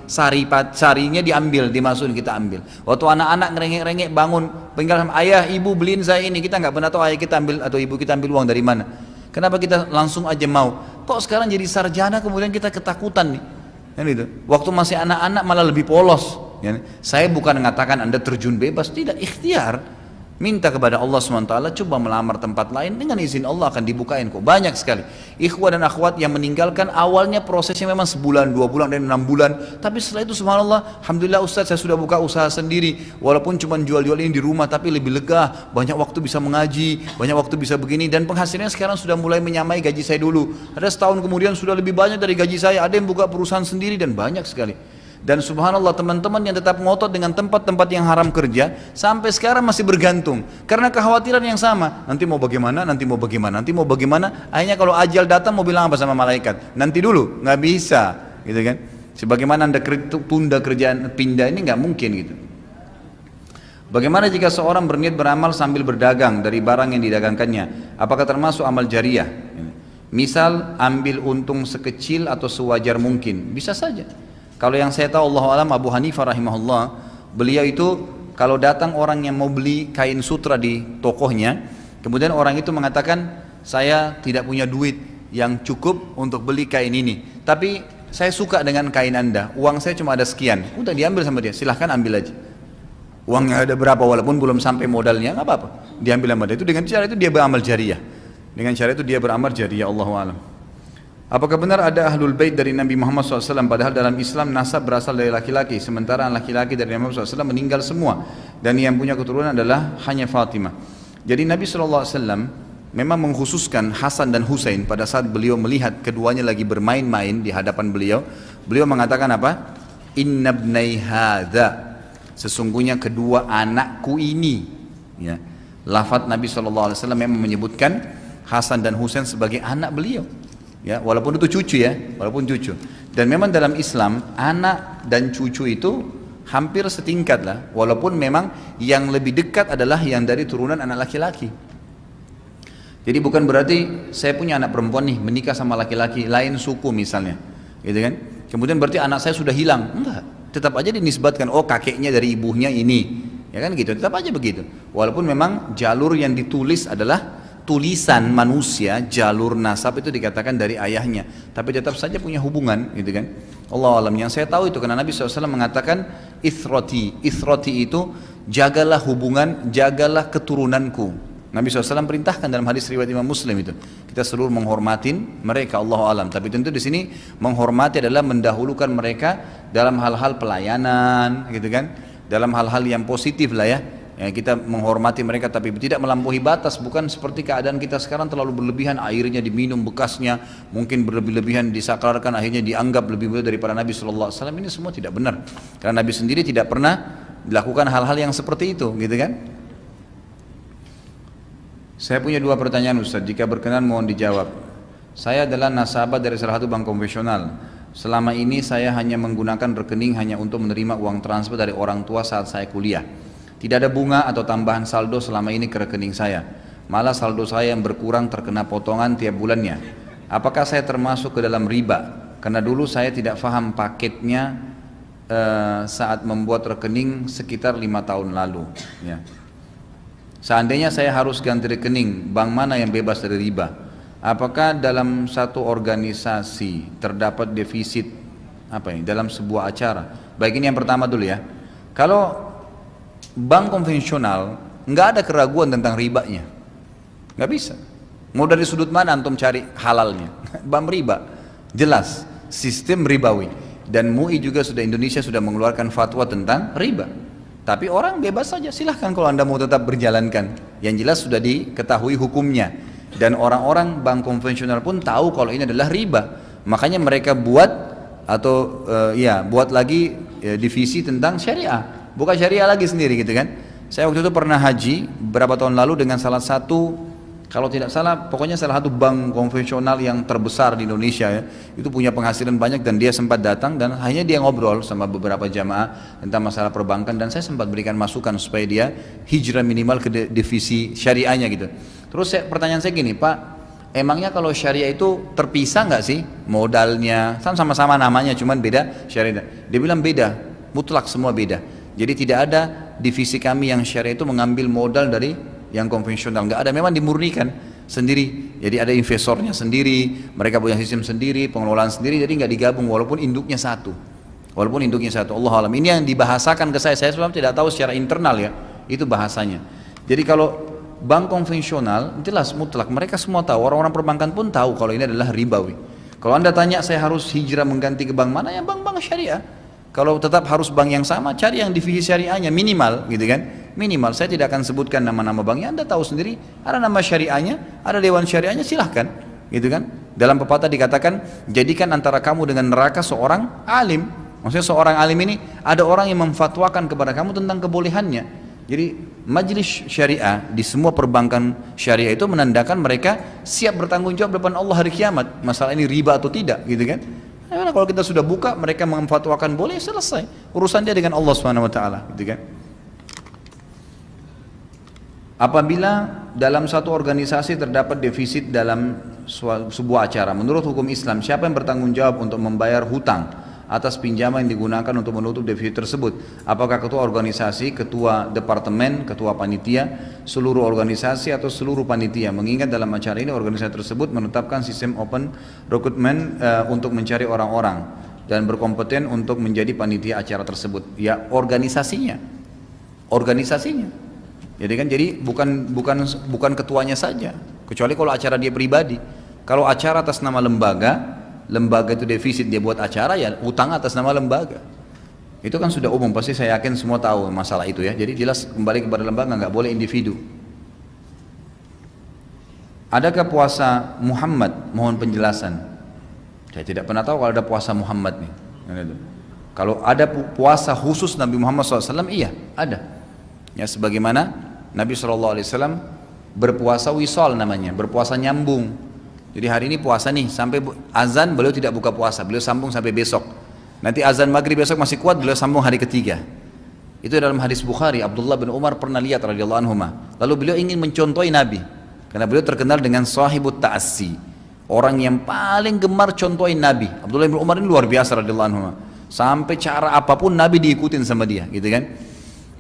sarinya diambil, dimasukin kita ambil. Waktu anak-anak ngerengek-rengek bangun, tinggal sama ayah, ibu beliin saya ini, kita nggak pernah tahu ayah kita ambil atau ibu kita ambil uang dari mana. Kenapa kita langsung aja mau? Kok sekarang jadi sarjana kemudian kita ketakutan nih? Kan itu. Waktu masih anak-anak malah lebih polos. Ya. Saya bukan mengatakan Anda terjun bebas, tidak, ikhtiar. Minta kepada Allah SWT, coba melamar tempat lain, dengan izin Allah akan dibukain kok, banyak sekali. Ikhwah dan akhwat yang meninggalkan, awalnya prosesnya memang sebulan, 2 bulan, dan 6 bulan, tapi setelah itu subhanallah, alhamdulillah Ustaz saya sudah buka usaha sendiri, walaupun cuma jual-jual ini di rumah, tapi lebih lega, banyak waktu bisa mengaji, banyak waktu bisa begini, dan penghasilannya sekarang sudah mulai menyamai gaji saya dulu. Ada setahun kemudian sudah lebih banyak dari gaji saya, ada yang buka perusahaan sendiri, dan banyak sekali. Dan subhanallah teman-teman yang tetap ngotot dengan tempat-tempat yang haram kerja sampai sekarang masih bergantung karena kekhawatiran yang sama, nanti mau bagaimana, nanti mau bagaimana, nanti mau bagaimana. Akhirnya kalau ajal datang mau bilang apa sama malaikat, nanti dulu, nggak bisa gitu kan. Sebagaimana Anda tunda kerjaan pindah ini nggak mungkin gitu. Bagaimana jika seorang berniat beramal sambil berdagang dari barang yang didagangkannya, apakah termasuk amal jariah? Misal ambil untung sekecil atau sewajar mungkin, bisa saja. Kalau yang saya tahu Allah alam, Abu Hanifah rahimahullah, beliau itu kalau datang orang yang mau beli kain sutra di tokohnya, kemudian orang itu mengatakan saya tidak punya duit yang cukup untuk beli kain ini, tapi saya suka dengan kain Anda, uang saya cuma ada sekian, udah diambil sama dia, silahkan ambil aja. Uangnya ada berapa walaupun belum sampai modalnya, nggak apa-apa, diambil sama dia. Itu dengan cara itu dia beramal jariah. Dengan cara itu dia beramal jariah, Allahu alam. Apakah benar ada ahlul bait dari Nabi Muhammad SAW, padahal dalam Islam nasab berasal dari laki-laki, sementara laki-laki dari Nabi Muhammad SAW meninggal semua, dan yang punya keturunan adalah hanya Fatimah. Jadi Nabi SAW memang mengkhususkan Hasan dan Husain pada saat beliau melihat keduanya lagi bermain-main di hadapan beliau. Beliau mengatakan apa? Inna bnai hadha, sesungguhnya kedua anakku ini. Ya. Lafaz Nabi SAW memang menyebutkan Hasan dan Husain sebagai anak beliau. Ya, walaupun itu cucu ya, walaupun cucu. Dan memang dalam Islam anak dan cucu itu hampir setingkat lah, walaupun memang yang lebih dekat adalah yang dari turunan anak laki-laki. Jadi bukan berarti saya punya anak perempuan nih menikah sama laki-laki lain suku misalnya, gitu kan? Kemudian berarti anak saya sudah hilang, enggak? Tetap aja dinisbatkan, oh kakeknya dari ibunya ini, ya kan gitu. Tetap aja begitu. Walaupun memang jalur yang ditulis adalah tulisan manusia, jalur nasab itu dikatakan dari ayahnya, tapi tetap saja punya hubungan, gitu kan? Allah alam. Yang saya tahu itu karena Nabi SAW mengatakan ithrati itu jagalah hubungan, jagalah keturunanku. Nabi SAW perintahkan dalam hadis riwayat Imam Muslim itu kita seluruh menghormatin mereka, Allah alam. Tapi tentu di sini menghormati adalah mendahulukan mereka dalam hal-hal pelayanan, gitu kan? Dalam hal-hal yang positif lah ya. Ya, kita menghormati mereka tapi tidak melampaui batas, bukan seperti keadaan kita sekarang terlalu berlebihan, airnya diminum bekasnya, mungkin berlebihan disakralkan, akhirnya dianggap lebih mulia daripada Nabi SAW. Ini semua tidak benar, karena Nabi sendiri tidak pernah dilakukan hal-hal yang seperti itu, gitu kan? Saya punya 2 pertanyaan Ustaz, jika berkenan mohon dijawab. Saya adalah nasabah dari salah satu bank konvensional. Selama ini saya hanya menggunakan rekening hanya untuk menerima uang transfer dari orang tua saat saya kuliah. Tidak ada bunga atau tambahan saldo selama ini ke rekening saya. Malah saldo saya yang berkurang terkena potongan tiap bulannya. Apakah saya termasuk ke dalam riba? Karena dulu saya tidak paham paketnya saat membuat rekening sekitar 5 tahun lalu. Ya. Seandainya saya harus ganti rekening, bank mana yang bebas dari riba? Apakah dalam satu organisasi terdapat defisit dalam sebuah acara? Baik, ini yang pertama dulu ya. Kalau bank konvensional nggak ada keraguan tentang ribanya, nggak bisa. Mau dari sudut mana antum cari halalnya? Bank riba, jelas sistem ribawi. Dan MUI juga Indonesia sudah mengeluarkan fatwa tentang riba. Tapi orang bebas saja, silahkan kalau Anda mau tetap berjalankan. Yang jelas sudah diketahui hukumnya. Dan orang-orang bank konvensional pun tahu kalau ini adalah riba. Makanya mereka buat atau buat lagi divisi tentang syariah. Bukan syariah lagi sendiri gitu kan. Saya waktu itu pernah haji beberapa tahun lalu dengan salah satu, kalau tidak salah, pokoknya salah satu bank konvensional yang terbesar di Indonesia ya. Itu punya penghasilan banyak dan dia sempat datang dan hanya dia ngobrol sama beberapa jamaah tentang masalah perbankan dan saya sempat berikan masukan supaya dia hijrah minimal ke divisi syariahnya gitu. Terus pertanyaan saya gini, Pak, emangnya kalau syariah itu terpisah nggak sih modalnya? Sama-sama namanya, cuman beda syariah. Dia bilang beda, mutlak semua beda. Jadi tidak ada divisi kami yang syariah itu mengambil modal dari yang konvensional, nggak ada, memang dimurnikan sendiri. Jadi ada investornya sendiri, mereka punya sistem sendiri, pengelolaan sendiri, jadi nggak digabung walaupun induknya satu. Allah alam. Ini yang dibahasakan ke saya sebenarnya tidak tahu secara internal ya, itu bahasanya. Jadi kalau bank konvensional jelas mutlak, mereka semua tahu, orang-orang perbankan pun tahu kalau ini adalah ribawi. Kalau Anda tanya saya harus hijrah mengganti ke bank mana, ya bank-bank syariah. Kalau tetap harus bank yang sama, cari yang divisi syariahnya minimal gitu kan. Minimal, saya tidak akan sebutkan nama-nama banknya, Anda tahu sendiri, ada nama syariahnya, ada dewan syariahnya, silahkan gitu kan. Dalam pepatah dikatakan, jadikan antara kamu dengan neraka seorang alim. Maksudnya seorang alim ini, ada orang yang memfatwakan kepada kamu tentang kebolehannya. Jadi majelis syariah di semua perbankan syariah itu menandakan mereka siap bertanggung jawab depan Allah hari kiamat, masalah ini riba atau tidak gitu kan. Karena kalau kita sudah buka, mereka memfatwakan boleh, selesai urusan dia dengan Allah Subhanahu wa taala gitu kan. Apabila dalam satu organisasi terdapat defisit dalam sebuah acara, menurut hukum Islam siapa yang bertanggung jawab untuk membayar hutang atas pinjaman yang digunakan untuk menutup defisit tersebut? Apakah ketua organisasi, ketua departemen, ketua panitia, seluruh organisasi atau seluruh panitia? Mengingat dalam acara ini organisasi tersebut menetapkan sistem open recruitment untuk mencari orang-orang dan berkompeten untuk menjadi panitia acara tersebut. Ya organisasinya. Jadi kan bukan ketuanya saja, kecuali kalau acara dia pribadi. Kalau acara atas nama lembaga itu defisit, dia buat acara, ya utang atas nama lembaga. Itu kan sudah umum, pasti saya yakin semua tahu masalah itu ya. Jadi jelas kembali kepada lembaga, nggak boleh individu. Adakah puasa Muhammad? Mohon penjelasan. Saya tidak pernah tahu kalau ada puasa Muhammad nih. Kalau ada puasa khusus Nabi Muhammad SAW, iya ada. Ya sebagaimana Nabi SAW berpuasa wisol namanya, berpuasa nyambung. Jadi hari ini puasa nih, sampai azan beliau tidak buka puasa, beliau sambung sampai besok. Nanti azan maghrib besok masih kuat, beliau sambung hari ketiga. Itu dalam hadis Bukhari, Abdullah bin Umar pernah lihat radhiyallahu anhuma. Lalu beliau ingin mencontohi Nabi, karena beliau terkenal dengan sahibut ta'assi, orang yang paling gemar contohin Nabi. Abdullah bin Umar ini luar biasa radhiyallahu anhuma. Sampai cara apapun Nabi diikutin sama dia, gitu kan?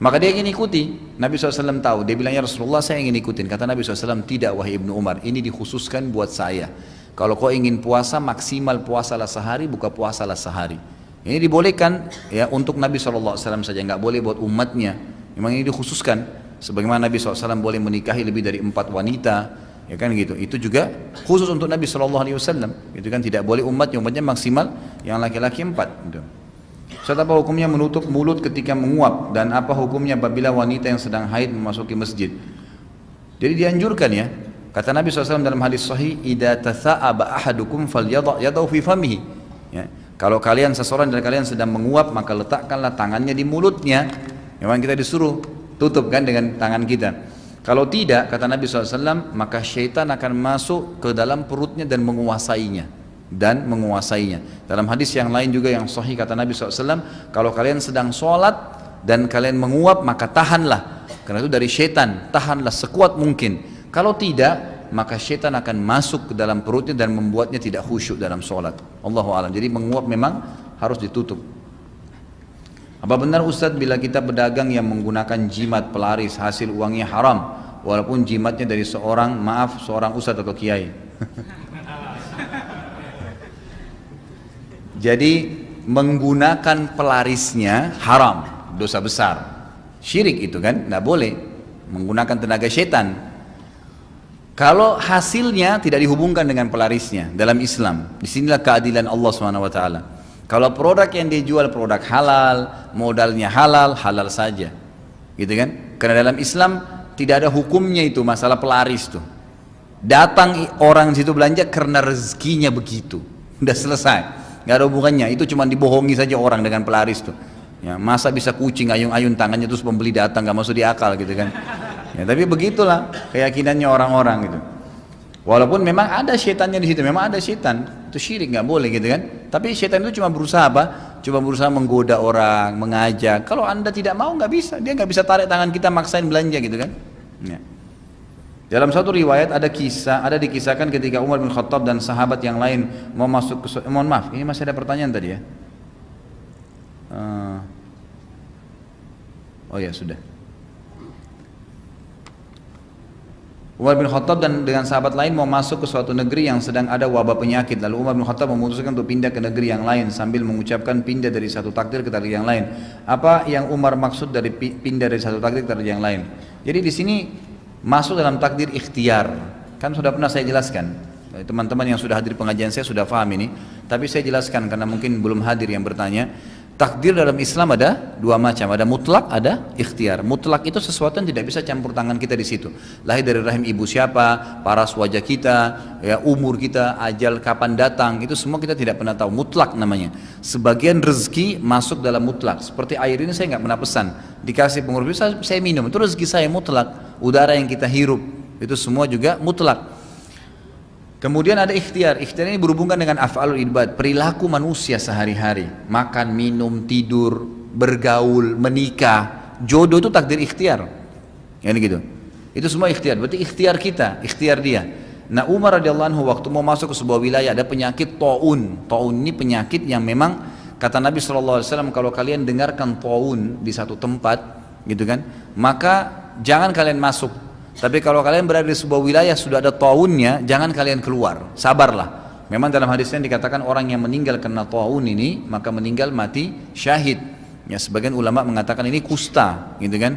Maka dia ingin ikuti. Nabi SAW tahu, dia bilang, ya Rasulullah saya ingin ikutin. Kata Nabi SAW, tidak wahai Ibnu Umar, ini dikhususkan buat saya. Kalau kau ingin puasa, maksimal puasalah sehari, buka puasalah sehari. Ini dibolehkan ya untuk Nabi SAW saja, nggak boleh buat umatnya. Memang ini dikhususkan. Sebagaimana Nabi SAW boleh menikahi lebih dari 4 wanita, ya kan gitu. Itu juga khusus untuk Nabi SAW. Itu kan tidak boleh umatnya maksimal yang laki-laki 4. Gitu. Ustaz, apa hukumnya menutup mulut ketika menguap dan apa hukumnya apabila wanita yang sedang haid memasuki masjid? Jadi dianjurkan ya. Kata Nabi SAW dalam hadis sahih, "Idza tatha'aba ahadukum falyadha yadahu fi famihi." Ya. Kalau seseorang dari kalian sedang menguap, maka letakkanlah tangannya di mulutnya. Memang kita disuruh tutup kan dengan tangan kita. Kalau tidak, kata Nabi SAW, maka syaitan akan masuk ke dalam perutnya dan menguasainya. Dalam hadis yang lain juga yang sahih kata Nabi SAW, kalau kalian sedang sholat dan kalian menguap, maka tahanlah, karena itu dari syaitan, tahanlah sekuat mungkin. Kalau tidak, maka syaitan akan masuk ke dalam perutnya dan membuatnya tidak khusyuk dalam sholat. Allahu a'lam. Jadi menguap memang harus ditutup. Apa benar Ustadz bila kita pedagang yang menggunakan jimat pelaris hasil uangnya haram, walaupun jimatnya dari seorang ustadz atau kiai? Jadi menggunakan pelarisnya haram, dosa besar, syirik itu kan, nggak boleh menggunakan tenaga setan. Kalau hasilnya tidak dihubungkan dengan pelarisnya dalam Islam, disinilah keadilan Allah SWT. Kalau produk yang dijual produk halal, modalnya halal, halal saja. gitu kan? Karena dalam Islam tidak ada hukumnya itu masalah pelaris tuh. Datang orang situ belanja karena rezekinya begitu, udah selesai, nggak ada hubungannya. Itu cuma dibohongi saja orang dengan pelaris tuh. Ya, masa bisa kucing ayun-ayun tangannya terus pembeli datang, nggak masuk di akal gitu kan? Ya, tapi begitulah keyakinannya orang-orang gitu. Walaupun memang ada setannya di situ, memang ada setan, itu syirik nggak boleh gitu kan. Tapi setan itu cuma berusaha apa? Cuma berusaha menggoda orang, mengajak. Kalau anda tidak mau nggak bisa, dia nggak bisa tarik tangan kita maksain belanja gitu kan. Ya. Dalam satu riwayat ada dikisahkan ketika Umar bin Khattab dan sahabat yang lain mau masuk ke, mohon maaf, ini masih ada pertanyaan tadi ya. Oh ya sudah. Umar bin Khattab dan dengan sahabat lain mau masuk ke suatu negeri yang sedang ada wabah penyakit. Lalu Umar bin Khattab memutuskan untuk pindah ke negeri yang lain sambil mengucapkan pindah dari satu takdir ke takdir yang lain. Apa yang Umar maksud dari pindah dari satu takdir ke takdir yang lain? Jadi di sini masuk dalam takdir ikhtiar. Kan sudah pernah saya jelaskan. Teman-teman yang sudah hadir pengajian saya sudah paham ini. Tapi saya jelaskan karena mungkin belum hadir yang bertanya. Takdir dalam Islam ada dua macam, ada mutlak, ada ikhtiar. Mutlak itu sesuatu yang tidak bisa campur tangan kita di situ. Lahir dari rahim ibu siapa, paras wajah kita, ya umur kita, ajal kapan datang, itu semua kita tidak pernah tahu. Mutlak namanya. Sebagian rezeki masuk dalam mutlak. Seperti air ini saya nggak pernah pesan, dikasih pengurus saya minum, itu rezeki saya mutlak. Udara yang kita hirup, itu semua juga mutlak. Kemudian ada ikhtiar. Ikhtiar ini berhubungan dengan af'alul ibad, perilaku manusia sehari-hari. Makan, minum, tidur, bergaul, menikah. Jodoh itu takdir ikhtiar. Ya gitu. Itu semua ikhtiar. Berarti ikhtiar kita, ikhtiar dia. Nah, Umar radhiyallahu anhu waktu mau masuk ke sebuah wilayah ada penyakit taun. Taun ini penyakit yang memang kata Nabi SAW, kalau kalian dengarkan taun di satu tempat, gitu kan, maka jangan kalian masuk. Tapi kalau kalian berada di sebuah wilayah sudah ada taunnya, jangan kalian keluar, sabarlah. Memang dalam hadisnya dikatakan orang yang meninggal karena taun ini, maka meninggal mati syahid. Ya, sebagian ulama mengatakan ini kusta, gitu kan.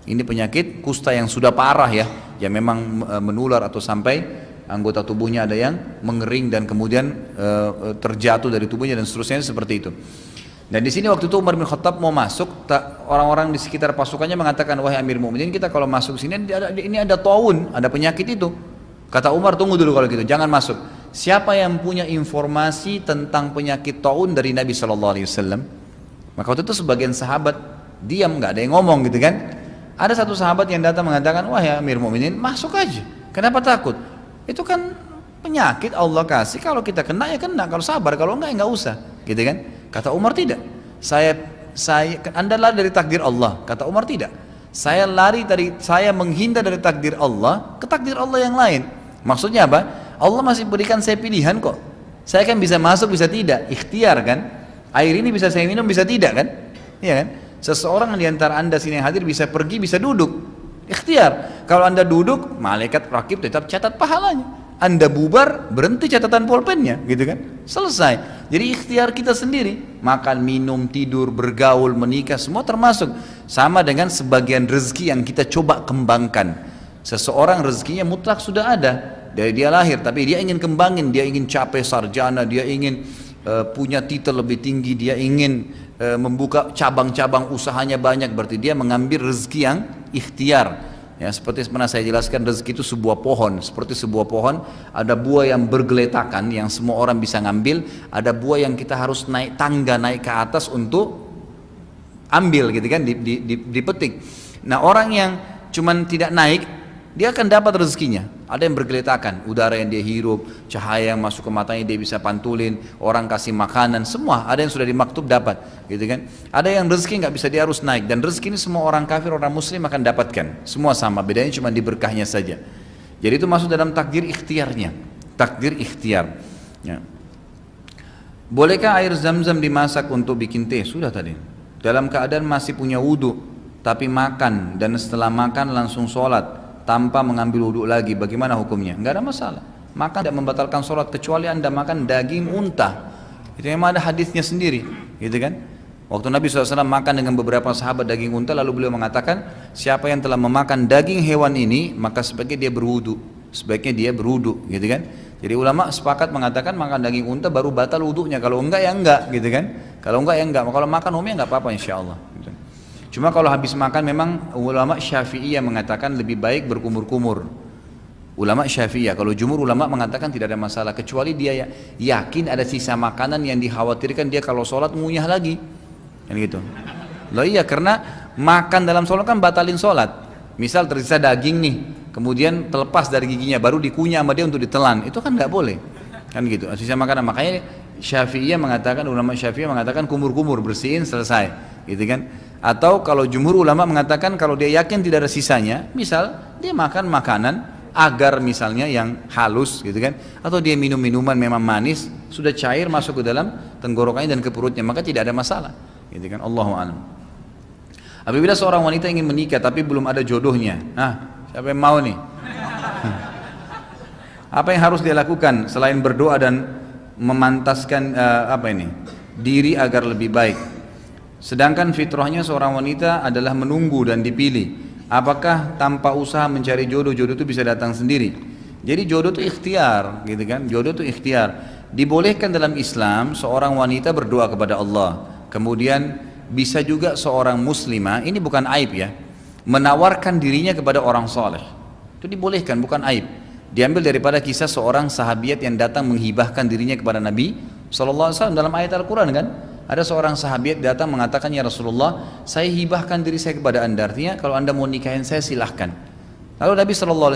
Ini penyakit kusta yang sudah parah ya, yang memang menular atau sampai anggota tubuhnya ada yang mengering dan kemudian terjatuh dari tubuhnya dan seterusnya seperti itu. Dan di sini waktu itu Umar bin Khattab mau masuk, orang-orang di sekitar pasukannya mengatakan, wahai Amir Mu'minin, kita kalau masuk sini ini ada taun, ada penyakit itu. Kata Umar, tunggu dulu kalau gitu, jangan masuk. Siapa yang punya informasi tentang penyakit taun dari Nabi SAW? Maka waktu itu sebagian sahabat diam, nggak ada yang ngomong gitu kan. Ada satu sahabat yang datang mengatakan, wahai Amir Mu'minin, masuk aja. Kenapa takut? Itu kan penyakit Allah kasih, kalau kita kena ya kena, kalau sabar, kalau enggak ya enggak usah, gitu kan. Kata Umar tidak, Anda lari dari takdir Allah. Kata Umar tidak, saya menghindar dari takdir Allah ke takdir Allah yang lain. Maksudnya apa? Allah masih berikan saya pilihan kok. Saya kan bisa masuk, bisa tidak, ikhtiar kan. Air ini bisa saya minum, bisa tidak kan? Iya kan? Seseorang di antara Anda sini yang hadir bisa pergi, bisa duduk, ikhtiar. Kalau Anda duduk, malaikat rakib tetap catat pahalanya. Anda bubar, berhenti catatan pulpennya, gitu kan? Selesai. Jadi ikhtiar kita sendiri, makan, minum, tidur, bergaul, menikah, semua termasuk. Sama dengan sebagian rezeki yang kita coba kembangkan. Seseorang rezekinya mutlak sudah ada dari dia lahir, tapi dia ingin kembangin, dia ingin capai sarjana, dia ingin punya titel lebih tinggi, dia ingin membuka cabang-cabang usahanya banyak, berarti dia mengambil rezeki yang ikhtiar. Ya, seperti pernah saya jelaskan, rezeki itu sebuah pohon. Seperti sebuah pohon, ada buah yang bergeletakan yang semua orang bisa ngambil, ada buah yang kita harus naik tangga, naik ke atas untuk ambil gitu kan, dipetik. Nah, orang yang cuman tidak naik, dia akan dapat rezekinya. Ada yang bergeletakan, udara yang dia hirup, cahaya yang masuk ke matanya dia bisa pantulin, orang kasih makanan, semua ada yang sudah dimaktub dapat, gitu kan. Ada yang rezeki nggak bisa, dia harus naik, dan rezeki ini semua orang kafir, orang muslim akan dapatkan, semua sama, bedanya cuma di berkahnya saja. Jadi itu masuk dalam takdir ikhtiarnya, takdir ikhtiar. Ya. Bolehkah air zam-zam dimasak untuk bikin teh? Sudah tadi. Dalam keadaan masih punya wudhu, tapi makan dan setelah makan langsung sholat tanpa mengambil wudhu lagi, bagaimana hukumnya? Enggak ada masalah. Makan tidak membatalkan sholat kecuali Anda makan daging unta. Itu memang ada hadisnya sendiri, gitu kan? Waktu Nabi SAW makan dengan beberapa sahabat daging unta, lalu beliau mengatakan, siapa yang telah memakan daging hewan ini, maka sebaiknya dia berwudhu. Sebaiknya dia berwudhu, gitu kan? Jadi ulama sepakat mengatakan makan daging unta baru batal wudhunya. Kalau enggak ya enggak, gitu kan? Kalau enggak ya enggak. Kalau makan umumnya enggak apa-apa, insya Allah. Gitu. Cuma kalau habis makan memang ulama Syafi'iyah mengatakan lebih baik berkumur-kumur. Ulama Syafi'iyah, kalau jumhur ulama mengatakan tidak ada masalah, kecuali dia yakin ada sisa makanan yang dikhawatirkan dia kalau sholat ngunyah lagi, kan gitu. Loh iya, karena makan dalam sholat kan batalin sholat. Misal tersisa daging nih, kemudian terlepas dari giginya, baru dikunyah sama dia untuk ditelan, itu kan nggak boleh, kan gitu. Sisa makanan, makanya Syafi'iyah mengatakan, ulama Syafi'iyah mengatakan kumur-kumur, bersihin selesai, gitu kan. Atau kalau jumhur ulama mengatakan kalau dia yakin tidak ada sisanya, misal dia makan makanan agar misalnya yang halus, gitu kan, atau dia minum minuman memang manis, sudah cair masuk ke dalam tenggorokannya dan ke perutnya, maka tidak ada masalah, gitu kan. Allahu a'lam. Apabila seorang wanita ingin menikah tapi belum ada jodohnya, nah siapa yang mau nih? Apa yang harus dia lakukan selain berdoa dan memantaskan diri agar lebih baik? Sedangkan fitrahnya seorang wanita adalah menunggu dan dipilih. Apakah tanpa usaha mencari jodoh, jodoh itu bisa datang sendiri? Jadi jodoh itu ikhtiar, gitu kan? Jodoh itu ikhtiar. Dibolehkan dalam Islam seorang wanita berdoa kepada Allah. Kemudian bisa juga seorang muslimah, ini bukan aib ya, menawarkan dirinya kepada orang soleh. Itu dibolehkan, bukan aib. Diambil daripada kisah seorang sahabiat yang datang menghibahkan dirinya kepada Nabi SAW dalam ayat Al-Quran kan. Ada seorang sahabiat datang mengatakan, ya Rasulullah, saya hibahkan diri saya kepada anda, artinya kalau anda mau nikahin saya silahkan. Lalu Nabi SAW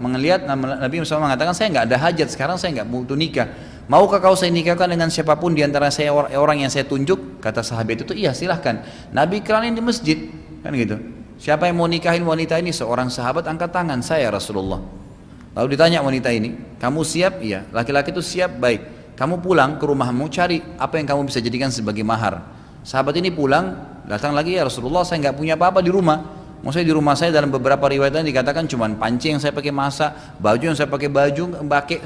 melihat, Nabi SAW mengatakan, saya nggak ada hajat, sekarang saya nggak butuh nikah. Maukah kau saya nikahkan dengan siapapun di antara saya orang yang saya tunjuk? Kata sahabat itu, iya silahkan. Nabi keranin di masjid, kan gitu. Siapa yang mau nikahin wanita ini? Seorang sahabat angkat tangan, saya Rasulullah. Lalu ditanya wanita ini, kamu siap? Iya. Laki-laki itu siap, baik. Kamu pulang ke rumahmu, cari apa yang kamu bisa jadikan sebagai mahar. Sahabat ini pulang, datang lagi, ya Rasulullah, saya nggak punya apa-apa di rumah. Maksudnya di rumah saya dalam beberapa riwayat dikatakan cuma panci yang saya pakai masak, baju yang saya pakai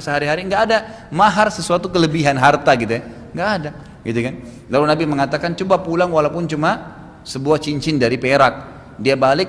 sehari-hari, nggak ada mahar, sesuatu kelebihan harta gitu ya, nggak ada, gitu kan. Lalu Nabi mengatakan coba pulang walaupun cuma sebuah cincin dari perak. Dia balik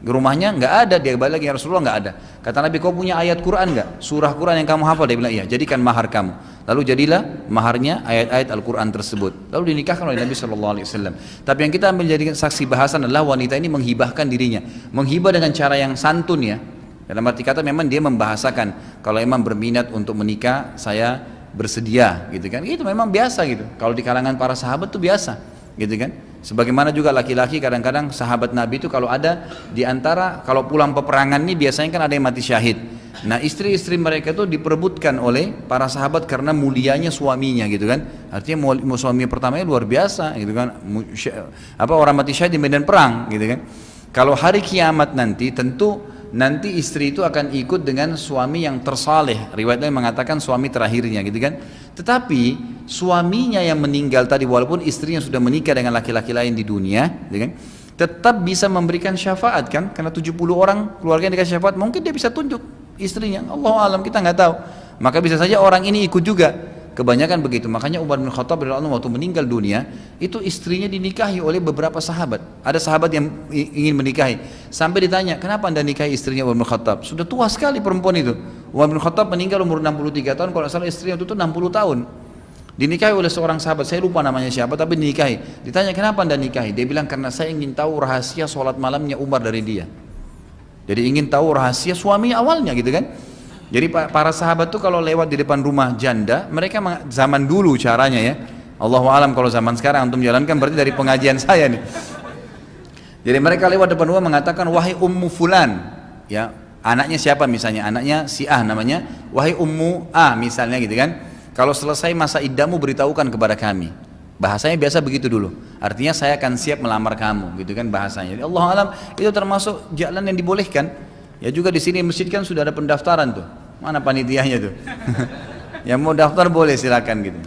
ke rumahnya nggak ada, dia balik lagi, ya Rasulullah, nggak ada. Kata Nabi, kau punya ayat Quran nggak? Surah Quran yang kamu hafal? Dia bilang iya. Jadikan mahar kamu. Lalu jadilah maharnya ayat-ayat Al-Quran tersebut. Lalu dinikahkan oleh Nabi SAW. Tapi yang kita ambil jadi saksi bahasan adalah wanita ini menghibahkan dirinya. Menghibah dengan cara yang santun ya. Dalam arti kata memang dia membahasakan, kalau memang berminat untuk menikah, saya bersedia, gitu kan. Itu memang biasa gitu. Kalau di kalangan para sahabat itu biasa, gitu kan. Sebagaimana juga laki-laki kadang-kadang sahabat Nabi itu kalau ada di antara, kalau pulang peperangan ini biasanya kan ada yang mati syahid. Nah istri-istri mereka itu diperebutkan oleh para sahabat karena mulianya suaminya, gitu kan. Artinya suami pertamanya luar biasa, gitu kan. Orang mati syahid di medan perang, gitu kan. Kalau hari kiamat nanti, tentu nanti istri itu akan ikut dengan suami yang tersaleh. Riwayatnya mengatakan suami terakhirnya, gitu kan. Tetapi suaminya yang meninggal tadi, walaupun istrinya sudah menikah dengan laki-laki lain di dunia, gitu kan, tetap bisa memberikan syafaat kan. Karena 70 orang keluarga yang dikasih syafaat, mungkin dia bisa tunjuk istrinya, Allah alam, kita nggak tahu. Maka bisa saja orang ini ikut juga. Kebanyakan begitu. Makanya Umar bin Khattab radhiyallahu anhu waktu meninggal dunia, itu istrinya dinikahi oleh beberapa sahabat. Ada sahabat yang ingin menikahi, sampai ditanya, kenapa anda nikahi istrinya Umar bin Khattab? Sudah tua sekali perempuan itu. Umar bin Khattab meninggal umur 63 tahun, kalau salah istrinya itu 60 tahun. Dinikahi oleh seorang sahabat, saya lupa namanya siapa, tapi dinikahi. Ditanya, kenapa anda nikahi? Dia bilang, karena saya ingin tahu rahasia sholat malamnya Umar dari dia. Jadi ingin tahu rahasia suami awalnya, gitu kan. Jadi para sahabat tuh kalau lewat di depan rumah janda, mereka zaman dulu caranya ya, Allahu alam kalau zaman sekarang antum jalankan berarti dari pengajian saya nih. Jadi mereka lewat depan rumah mengatakan, wahai ummu fulan, ya anaknya siapa misalnya, anaknya si A namanya, wahai ummu A misalnya, gitu kan. Kalau selesai masa iddamu beritahukan kepada kami. Bahasanya biasa begitu dulu. Artinya saya akan siap melamar kamu, gitu kan bahasanya. Jadi Allah alam itu termasuk jalan yang dibolehkan. Ya juga di sini masjid kan sudah ada pendaftaran tuh. Mana panitianya tuh? Yang mau daftar boleh, silakan gitu.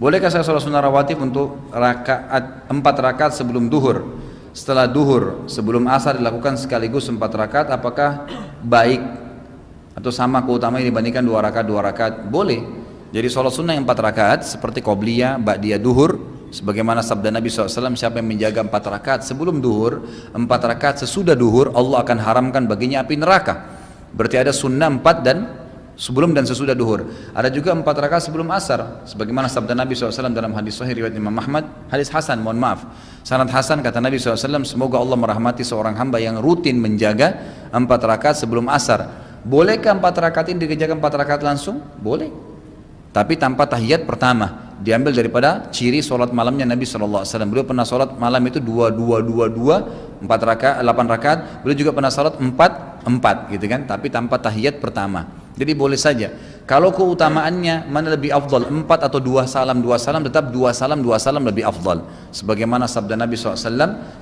Bolehkah saya sholat sunnah rawatib untuk 4 rakaat sebelum duhur? Setelah duhur, sebelum asar dilakukan sekaligus 4 rakaat, apakah baik atau sama keutamaan dibandingkan 2 rakaat? Boleh. Jadi sholat sunnah yang 4 rakaat seperti qobliyah, ba'diyah duhur, sebagaimana sabda Nabi SAW, siapa yang menjaga 4 rakaat sebelum duhur, 4 rakaat sesudah duhur, Allah akan haramkan baginya api neraka. Berarti ada sunnah 4 dan sebelum dan sesudah duhur. Ada juga 4 rakaat sebelum asar, sebagaimana sabda Nabi SAW dalam hadis sahih riwayat Imam Ahmad, hadis Hasan, mohon maaf, sanad Hasan, kata Nabi SAW, semoga Allah merahmati seorang hamba yang rutin menjaga 4 rakaat sebelum asar. Bolehkah 4 rakaat ini dikerjakan 4 rakaat langsung? Boleh, tapi tanpa tahiyat pertama. Diambil daripada ciri sholat malamnya Nabi SAW. Beliau pernah sholat malam itu 2, 4 rakaat, 8 rakaat. Beliau juga pernah sholat 4 gitu kan, tapi tanpa tahiyat pertama. Jadi boleh saja. Kalau keutamaannya mana lebih afdal, 4 atau 2 salam, tetap 2 salam lebih afdal. Sebagaimana sabda Nabi SAW,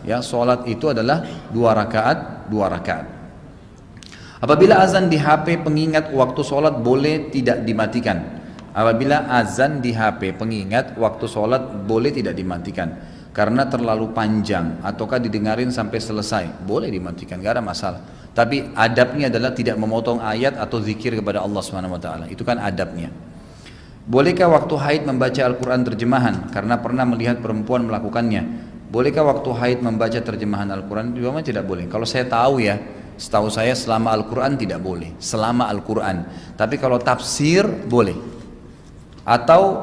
ya, sholat itu adalah 2 rakaat. Apabila azan di HP pengingat waktu sholat boleh tidak dimatikan. Apabila azan di HP pengingat waktu sholat boleh tidak dimatikan karena terlalu panjang ataukah didengarin sampai selesai, boleh dimatikan, gak ada masalah. Tapi adabnya adalah tidak memotong ayat atau zikir kepada Allah SWT. Itu kan adabnya. Bolehkah waktu haid membaca Al-Quran terjemahan karena pernah melihat perempuan melakukannya? Bolehkah waktu haid membaca terjemahan Al-Quran? Memang tidak boleh. Kalau saya tahu ya, setahu saya selama Al-Quran tidak boleh, selama Al-Quran. Tapi kalau tafsir boleh. Atau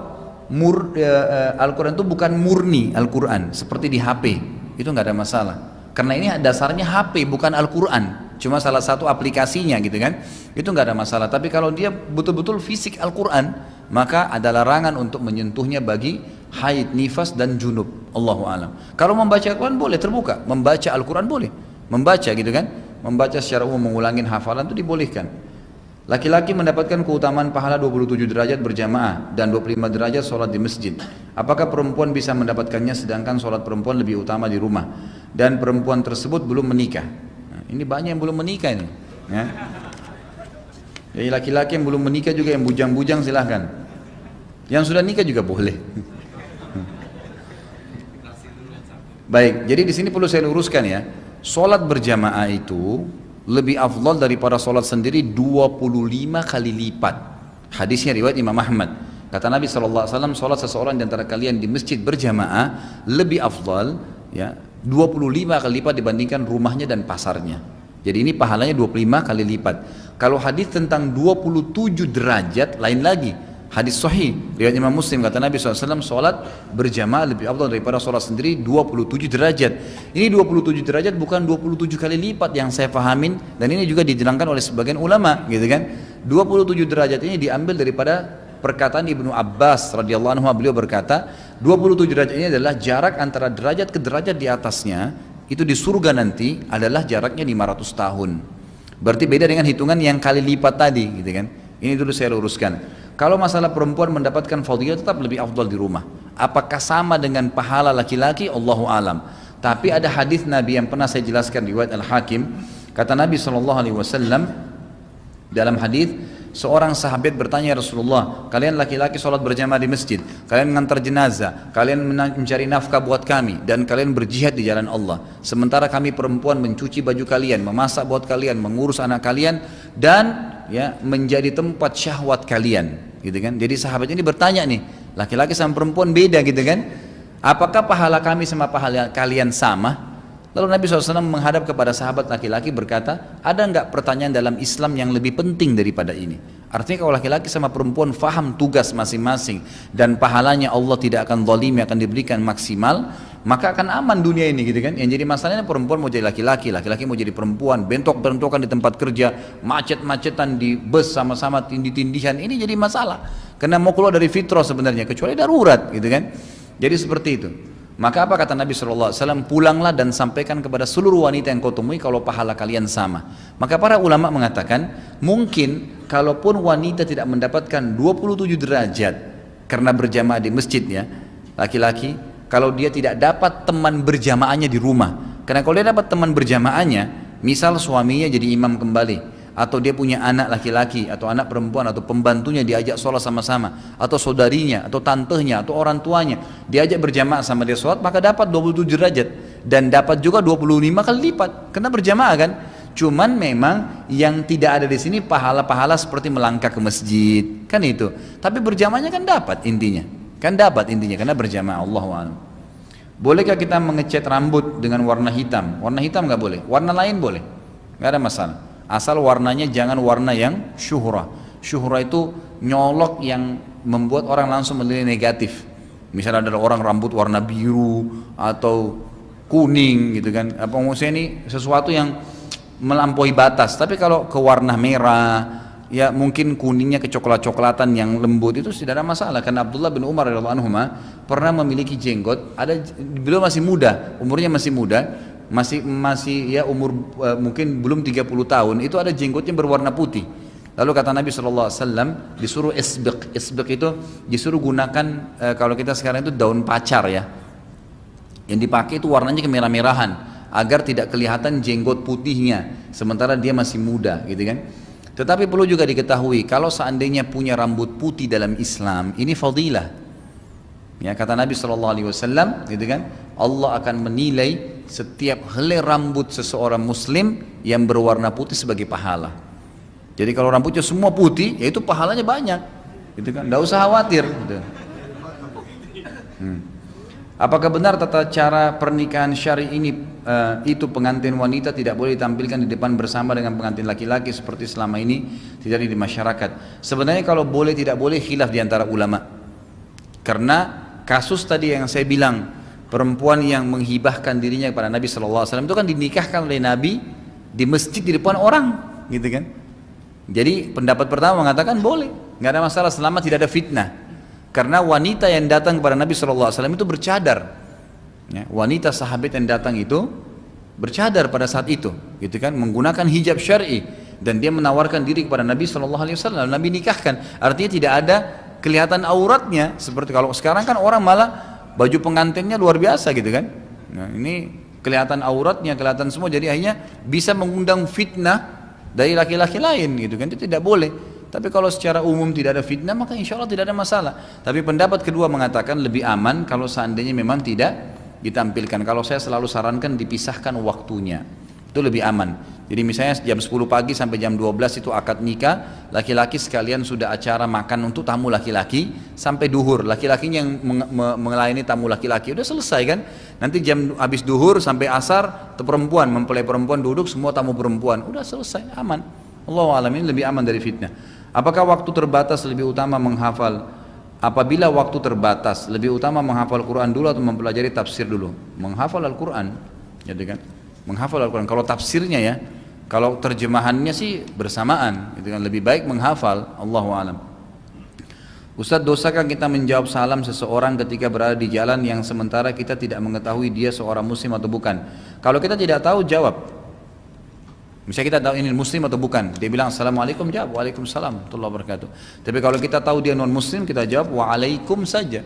Al-Quran itu bukan murni Al-Quran seperti di HP, itu nggak ada masalah karena ini dasarnya HP bukan Al-Quran, cuma salah satu aplikasinya gitu kan, itu nggak ada masalah. Tapi kalau dia betul-betul fisik Al-Quran, maka ada larangan untuk menyentuhnya bagi haid, nifas dan junub. Allahu a'lam. Kalau membaca Al-Quran boleh terbuka, membaca Al-Quran boleh, membaca gitu kan, membaca secara umum, mengulangin hafalan itu dibolehkan. Laki-laki mendapatkan keutamaan pahala 27 derajat berjamaah dan 25 derajat sholat di masjid. Apakah perempuan bisa mendapatkannya sedangkan sholat perempuan lebih utama di rumah dan perempuan tersebut belum menikah? Nah, ini banyak yang belum menikah ini ya. Jadi laki-laki yang belum menikah juga, yang bujang-bujang silahkan. Yang sudah nikah juga boleh. Baik, jadi di sini perlu saya luruskan ya, sholat berjamaah itu lebih afdal daripada sholat sendiri 25 kali lipat. Hadisnya riwayat Imam Ahmad. Kata Nabi SAW, sholat seseorang di antara kalian di masjid berjamaah lebih afdal ya, 25 kali lipat dibandingkan rumahnya dan pasarnya. Jadi ini pahalanya 25 kali lipat. Kalau hadis tentang 27 derajat lain lagi. Hadis sahih riwayat Imam Muslim, kata Nabi SAW, sholat berjamaah lebih afdal daripada sholat sendiri 27 derajat. Ini 27 derajat bukan 27 kali lipat yang saya pahamin, dan ini juga diterangkan oleh sebagian ulama gitu kan. 27 derajat ini diambil daripada perkataan Ibnu Abbas radhiyallahu anhu. Beliau berkata 27 derajat ini adalah jarak antara derajat ke derajat di atasnya, itu di surga nanti adalah jaraknya 500 tahun. Berarti beda dengan hitungan yang kali lipat tadi gitu kan. Ini dulu saya luruskan. Kalau masalah perempuan mendapatkan fadilah tetap lebih afdal di rumah. Apakah sama dengan pahala laki-laki? Allahu alam. Tapi ada hadis Nabi yang pernah saya jelaskan riwayat Al-Hakim. Kata Nabi SAW dalam hadis, seorang sahabat bertanya, Rasulullah, kalian laki-laki sholat berjamaah di masjid, kalian mengantar jenazah, kalian mencari nafkah buat kami, dan kalian berjihad di jalan Allah. Sementara kami perempuan mencuci baju kalian, memasak buat kalian, mengurus anak kalian, dan ya menjadi tempat syahwat kalian, gitu kan. Jadi sahabat ini bertanya nih, laki-laki sama perempuan beda gitu kan, apakah pahala kami sama pahala kalian sama? Lalu Nabi SAW menghadap kepada sahabat laki-laki berkata, ada enggak pertanyaan dalam Islam yang lebih penting daripada ini? Artinya kalau laki-laki sama perempuan faham tugas masing-masing dan pahalanya Allah tidak akan zalimi, akan diberikan maksimal, maka akan aman dunia ini gitu kan. Yang jadi masalahnya perempuan mau jadi laki-laki, laki-laki mau jadi perempuan, bentrok-bentrokan di tempat kerja, macet-macetan di bus sama-sama tindih-tindihan, ini jadi masalah. Karena mau keluar dari fitrah sebenarnya, kecuali darurat gitu kan. Jadi seperti itu. Maka apa kata Nabi SAW? Pulanglah dan sampaikan kepada seluruh wanita yang kau temui kalau pahala kalian sama. Maka para ulama mengatakan, mungkin kalaupun wanita tidak mendapatkan 27 derajat karena berjamaah di masjid ya, laki-laki, kalau dia tidak dapat teman berjamaahnya di rumah. Karena kalau dia dapat teman berjamaahnya, misal suaminya jadi imam kembali, atau dia punya anak laki-laki atau anak perempuan atau pembantunya diajak sholat sama-sama, atau saudarinya atau tantenya atau orang tuanya diajak berjamaah sama dia sholat, maka dapat 27 derajat dan dapat juga 25 kali lipat karena berjamaah kan. Cuman memang yang tidak ada di sini pahala-pahala seperti melangkah ke masjid kan itu, tapi berjamaahnya kan dapat intinya, karena berjamaah. Allahu a'lam. Bolehkah kita mengecat rambut dengan warna hitam? Warna hitam nggak boleh, warna lain boleh, nggak ada masalah. Asal warnanya jangan warna yang syuhrah. Syuhra itu nyolok yang membuat orang langsung menilai negatif. Misalnya ada orang rambut warna biru atau kuning gitu kan, apa maksudnya ini sesuatu yang melampaui batas. Tapi kalau ke warna merah, ya mungkin kuningnya ke coklat-coklatan yang lembut, itu tidak ada masalah. Karena Abdullah bin Umar radhiyallahu anhu pernah memiliki jenggot, beliau masih muda, umurnya masih muda, masih ya umur mungkin belum 30 tahun, itu ada jenggotnya berwarna putih. Lalu kata Nabi SAW disuruh isbiq itu disuruh gunakan kalau kita sekarang itu daun pacar ya, yang dipakai itu warnanya kemerah-merahan agar tidak kelihatan jenggot putihnya sementara dia masih muda gitu kan. Tetapi perlu juga diketahui kalau seandainya punya rambut putih dalam Islam ini fadilah. Ya, kata Nabi SAW gitu kan, Allah akan menilai setiap helai rambut seseorang muslim yang berwarna putih sebagai pahala. Jadi kalau rambutnya semua putih, ya itu pahalanya banyak gitu kan, tidak usah khawatir gitu. Apakah benar tata cara pernikahan syari ini itu pengantin wanita tidak boleh ditampilkan di depan bersama dengan pengantin laki-laki seperti selama ini terjadi di masyarakat? Sebenarnya kalau boleh tidak boleh khilaf di antara ulama. Karena kasus tadi yang saya bilang, perempuan yang menghibahkan dirinya kepada Nabi SAW itu kan dinikahkan oleh Nabi di masjid di depan orang gitu kan. Jadi pendapat pertama mengatakan boleh, nggak ada masalah selama tidak ada fitnah. Karena wanita yang datang kepada Nabi SAW itu bercadar, ya, wanita sahabat yang datang itu bercadar pada saat itu, gitu kan, menggunakan hijab syar'i, dan dia menawarkan diri kepada Nabi SAW. Nabi nikahkan, artinya tidak ada kelihatan auratnya. Seperti kalau sekarang kan orang malah baju pengantinnya luar biasa gitu kan. Nah, ini kelihatan auratnya, kelihatan semua, jadi akhirnya bisa mengundang fitnah dari laki-laki lain gitu kan, itu tidak boleh. Tapi kalau secara umum tidak ada fitnah maka insya Allah tidak ada masalah. Tapi pendapat kedua mengatakan lebih aman kalau seandainya memang tidak ditampilkan. Kalau saya selalu sarankan dipisahkan waktunya, itu lebih aman. Jadi misalnya jam 10 pagi sampai jam 12 itu akad nikah, laki-laki sekalian sudah acara makan untuk tamu laki-laki sampai duhur, laki-lakinya yang melayani tamu laki-laki, udah selesai kan. Nanti jam habis duhur sampai asar perempuan, mempelai perempuan duduk, semua tamu perempuan, udah selesai, aman. Allahu a'lam, ini lebih aman dari fitnah. Apakah waktu terbatas lebih utama menghafal? Apabila waktu terbatas lebih utama menghafal Quran dulu atau mempelajari tafsir dulu? Menghafal Al-Quran, gitu kan? Menghafal Al-Quran. Kalau tafsirnya ya, kalau terjemahannya sih bersamaan, gitu kan? Lebih baik menghafal. Allahu a'lam. Ustadz, dosakah kita menjawab salam seseorang ketika berada di jalan yang sementara kita tidak mengetahui dia seorang muslim atau bukan? Kalau kita tidak tahu, jawab. Misalnya kita tahu ini muslim atau bukan, dia bilang assalamualaikum, jawab waalaikumsalam warahmatullahi wabarakatuh. Tapi kalau kita tahu dia non muslim, kita jawab waalaikum saja,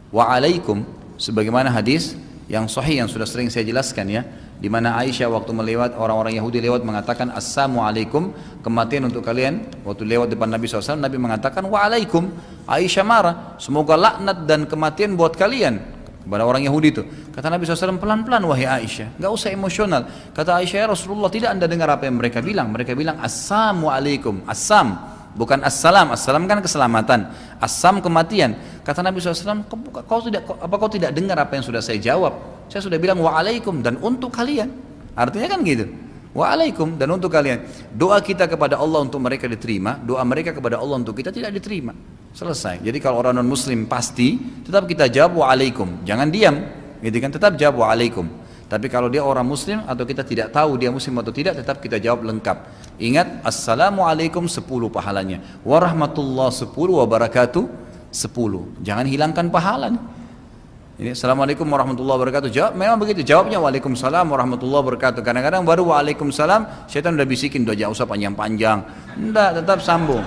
waalaikum, sebagaimana hadis yang sahih yang sudah sering saya jelaskan ya, di mana Aisyah waktu melewat, orang-orang Yahudi lewat mengatakan assalamualaikum, kematian untuk kalian. Waktu lewat depan Nabi SAW, Nabi mengatakan waalaikum. Aisyah marah, semoga laknat dan kematian buat kalian, kepada orang Yahudi itu. Kata Nabi SAW, pelan-pelan wahai Aisyah, nggak usah emosional. Kata Aisyah, ya Rasulullah, tidak anda dengar apa yang mereka bilang? Mereka bilang assalamualaikum, assam, bukan assalam. Assalam kan keselamatan, assam kematian. Kata Nabi SAW, kau tidak dengar apa yang sudah saya jawab? Saya sudah bilang waalaikum dan untuk kalian. Artinya kan gitu, waalaikum dan untuk kalian. Doa kita kepada Allah untuk mereka diterima, doa mereka kepada Allah untuk kita tidak diterima. Selesai. Jadi kalau orang non muslim pasti tetap kita jawab waalaikum, jangan diam, gitu kan, tetap jawab waalaikum. Tapi kalau dia orang muslim atau kita tidak tahu dia muslim atau tidak, tetap kita jawab lengkap. Ingat, assalamualaikum 10 pahalanya, warahmatullah 10, wabarakatuh 10. Jangan hilangkan pahala nih. Ini assalamualaikum warahmatullahi wabarakatuh, jawab memang begitu, jawabnya waalaikumsalam warahmatullahi wabarakatuh. Kadang-kadang baru waalaikumsalam, syaitan udah bisikin, udah jangan usah panjang-panjang, enggak, tetap sambung.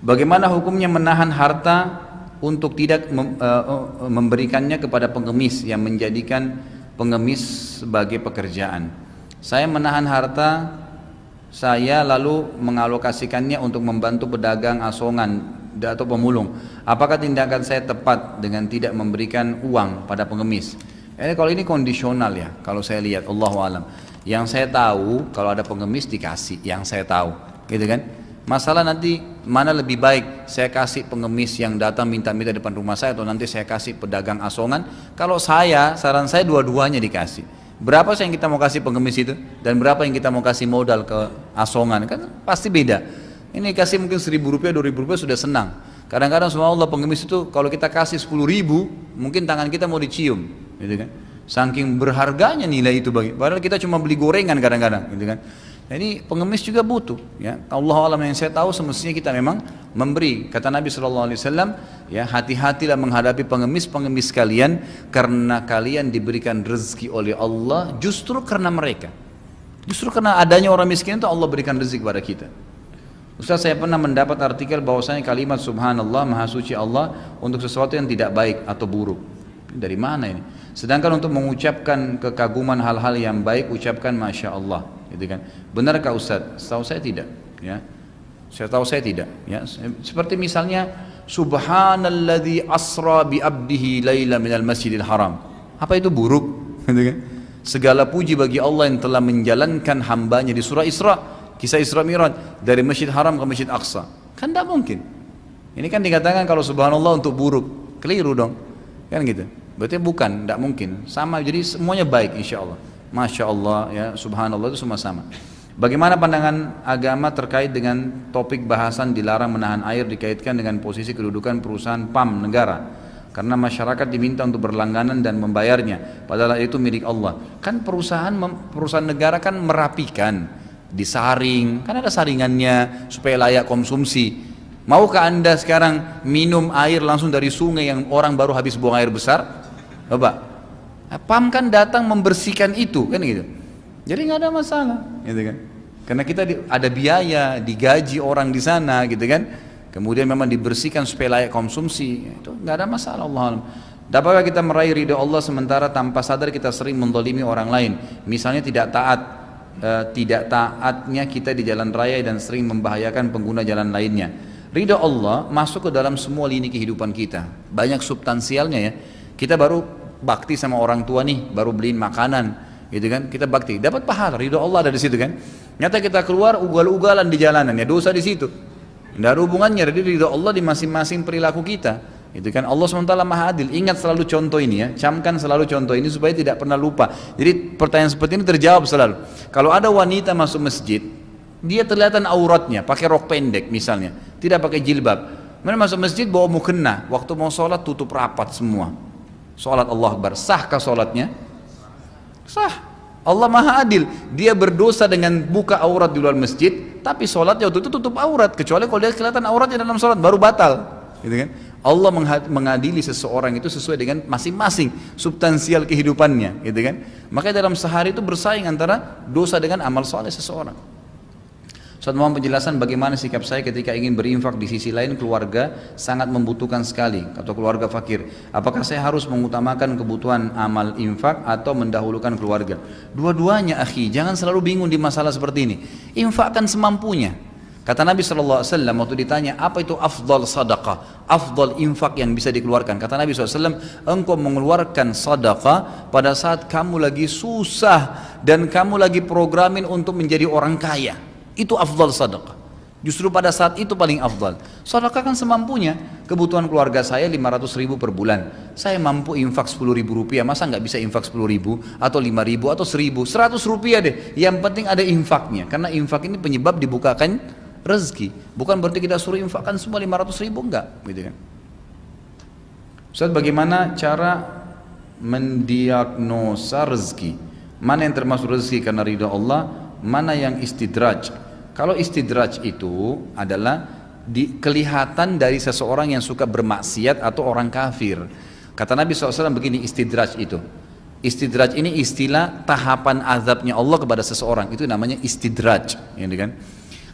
Bagaimana hukumnya menahan harta untuk tidak memberikannya kepada pengemis yang menjadikan pengemis sebagai pekerjaan? Saya menahan harta saya lalu mengalokasikannya untuk membantu pedagang asongan atau pemulung. Apakah tindakan saya tepat dengan tidak memberikan uang pada pengemis? Kalau ini kondisional ya, kalau saya lihat, Allahu a'lam. Yang saya tahu kalau ada pengemis dikasih, yang saya tahu, gitu kan? Masalah nanti mana lebih baik saya kasih pengemis yang datang minta-minta depan rumah saya atau nanti saya kasih pedagang asongan? Kalau saya, saran saya dua-duanya dikasih. Berapa sih yang kita mau kasih pengemis itu? Dan berapa yang kita mau kasih modal ke asongan? Kan pasti beda. Ini kasih mungkin 1.000 rupiah, 2.000 rupiah sudah senang. Kadang-kadang subhanallah pengemis itu kalau kita kasih 10.000, mungkin tangan kita mau dicium, gitu kan? Saking berharganya nilai itu bagi. Padahal kita cuma beli gorengan kadang-kadang, gitu kan? Nah, ini pengemis juga butuh, ya. Allah alam, yang saya tahu semestinya kita memang memberi. Kata Nabi SAW, ya, hati-hatilah menghadapi pengemis-pengemis kalian karena kalian diberikan rezeki oleh Allah justru karena mereka. Justru karena adanya orang miskin itu Allah berikan rezeki kepada kita. Ustaz, saya pernah mendapat artikel bahwasanya kalimat subhanallah, maha suci Allah untuk sesuatu yang tidak baik atau buruk. Dari mana ini? Sedangkan untuk mengucapkan kekaguman hal-hal yang baik, ucapkan masya Allah, gitu kan? Benarkah Ustaz? Setahu saya tidak, ya. Saya tahu saya tidak, ya. Seperti misalnya subhanalladzi asra bi abdihi laila minal masjidil haram. Apa itu buruk? Gitu kan? Segala puji bagi Allah yang telah menjalankan hambanya di surah Isra, kisah Isra Mi'raj dari Masjid Haram ke Masjid Aqsa. Kan tidak mungkin. Ini kan dikatakan kalau subhanallah untuk buruk, keliru dong, kan gitu. Berarti bukan, tidak mungkin. Sama, jadi semuanya baik insya Allah. Masya Allah, ya, subhanallah itu semua sama. Bagaimana pandangan agama terkait dengan topik bahasan dilarang menahan air dikaitkan dengan posisi kedudukan perusahaan PAM negara? Karena masyarakat diminta untuk berlangganan dan membayarnya, padahal itu milik Allah. Kan perusahaan negara kan merapikan, disaring, kan ada saringannya supaya layak konsumsi. Maukah Anda sekarang minum air langsung dari sungai yang orang baru habis buang air besar? Coba, PAM kan datang membersihkan itu, kan gitu. Jadi nggak ada masalah, gitu kan? Karena kita ada biaya, digaji orang di sana, gitu kan? Kemudian memang dibersihkan supaya layak konsumsi, itu nggak ada masalah. Allah. Dapatkah kita meraih ridho Allah sementara tanpa sadar kita sering mendolimi orang lain? Misalnya tidak taatnya kita di jalan raya dan sering membahayakan pengguna jalan lainnya. Ridho Allah masuk ke dalam semua lini kehidupan kita. Banyak substansialnya, ya. Kita baru bakti sama orang tua nih, baru beliin makanan, gitu kan? Kita bakti, dapat pahala, ridho Allah ada di situ kan? Nyata kita keluar ugal-ugalan di jalanan, ya dosa di situ. Tidak ada hubungannya, jadi ridho Allah di masing-masing perilaku kita, gitu kan? Allah SWT Maha Adil. Ingat selalu contoh ini, ya, camkan selalu contoh ini supaya tidak pernah lupa. Jadi pertanyaan seperti ini terjawab selalu. Kalau ada wanita masuk masjid, dia kelihatan auratnya, pakai rok pendek misalnya, tidak pakai jilbab. Mereka masuk masjid bawa mukena, waktu mau sholat tutup rapat semua. Sholat Allah Akbar, sahkah sholatnya? Sah. Allah Maha Adil. Dia berdosa dengan buka aurat di luar masjid, tapi sholatnya waktu itu tutup aurat, kecuali kalau dia kelihatan auratnya dalam sholat baru batal, gitu kan? Allah mengadili seseorang itu sesuai dengan masing-masing substansial kehidupannya, gitu kan? Makanya dalam sehari itu bersaing antara dosa dengan amal soleh seseorang. Ustaz, mohon penjelasan bagaimana sikap saya ketika ingin berinfak di sisi lain keluarga sangat membutuhkan sekali atau keluarga fakir. Apakah saya harus mengutamakan kebutuhan amal infak atau mendahulukan keluarga? Dua-duanya akhi, jangan selalu bingung di masalah seperti ini. Infakkan semampunya. Kata Nabi SAW waktu ditanya apa itu afdal sadaqah, afdal infak yang bisa dikeluarkan. Kata Nabi SAW, engkau mengeluarkan sadaqah pada saat kamu lagi susah dan kamu lagi programin untuk menjadi orang kaya. Itu afdal sadaqah. Justru pada saat itu paling afdal. Sedekah kan semampunya. Kebutuhan keluarga saya 500.000 per bulan. Saya mampu infak 10.000 rupiah. Masa nggak bisa infak 10.000 atau 5.000 atau 1.000? 100 rupiah deh. Yang penting ada infaknya. Karena infak ini penyebab dibukakan rezeki. Bukan berarti kita suruh infakkan semua 500.000, enggak, gitu kan? Ustaz, bagaimana cara mendiagnosa rezeki? Mana yang termasuk rezeki karena ridha Allah? Mana yang istidraj? Kalau istidraj itu adalah kelihatan dari seseorang yang suka bermaksiat atau orang kafir. Kata Nabi SAW begini, istidraj itu. Istidraj ini istilah tahapan azabnya Allah kepada seseorang. Itu namanya istidraj. Gitu kan?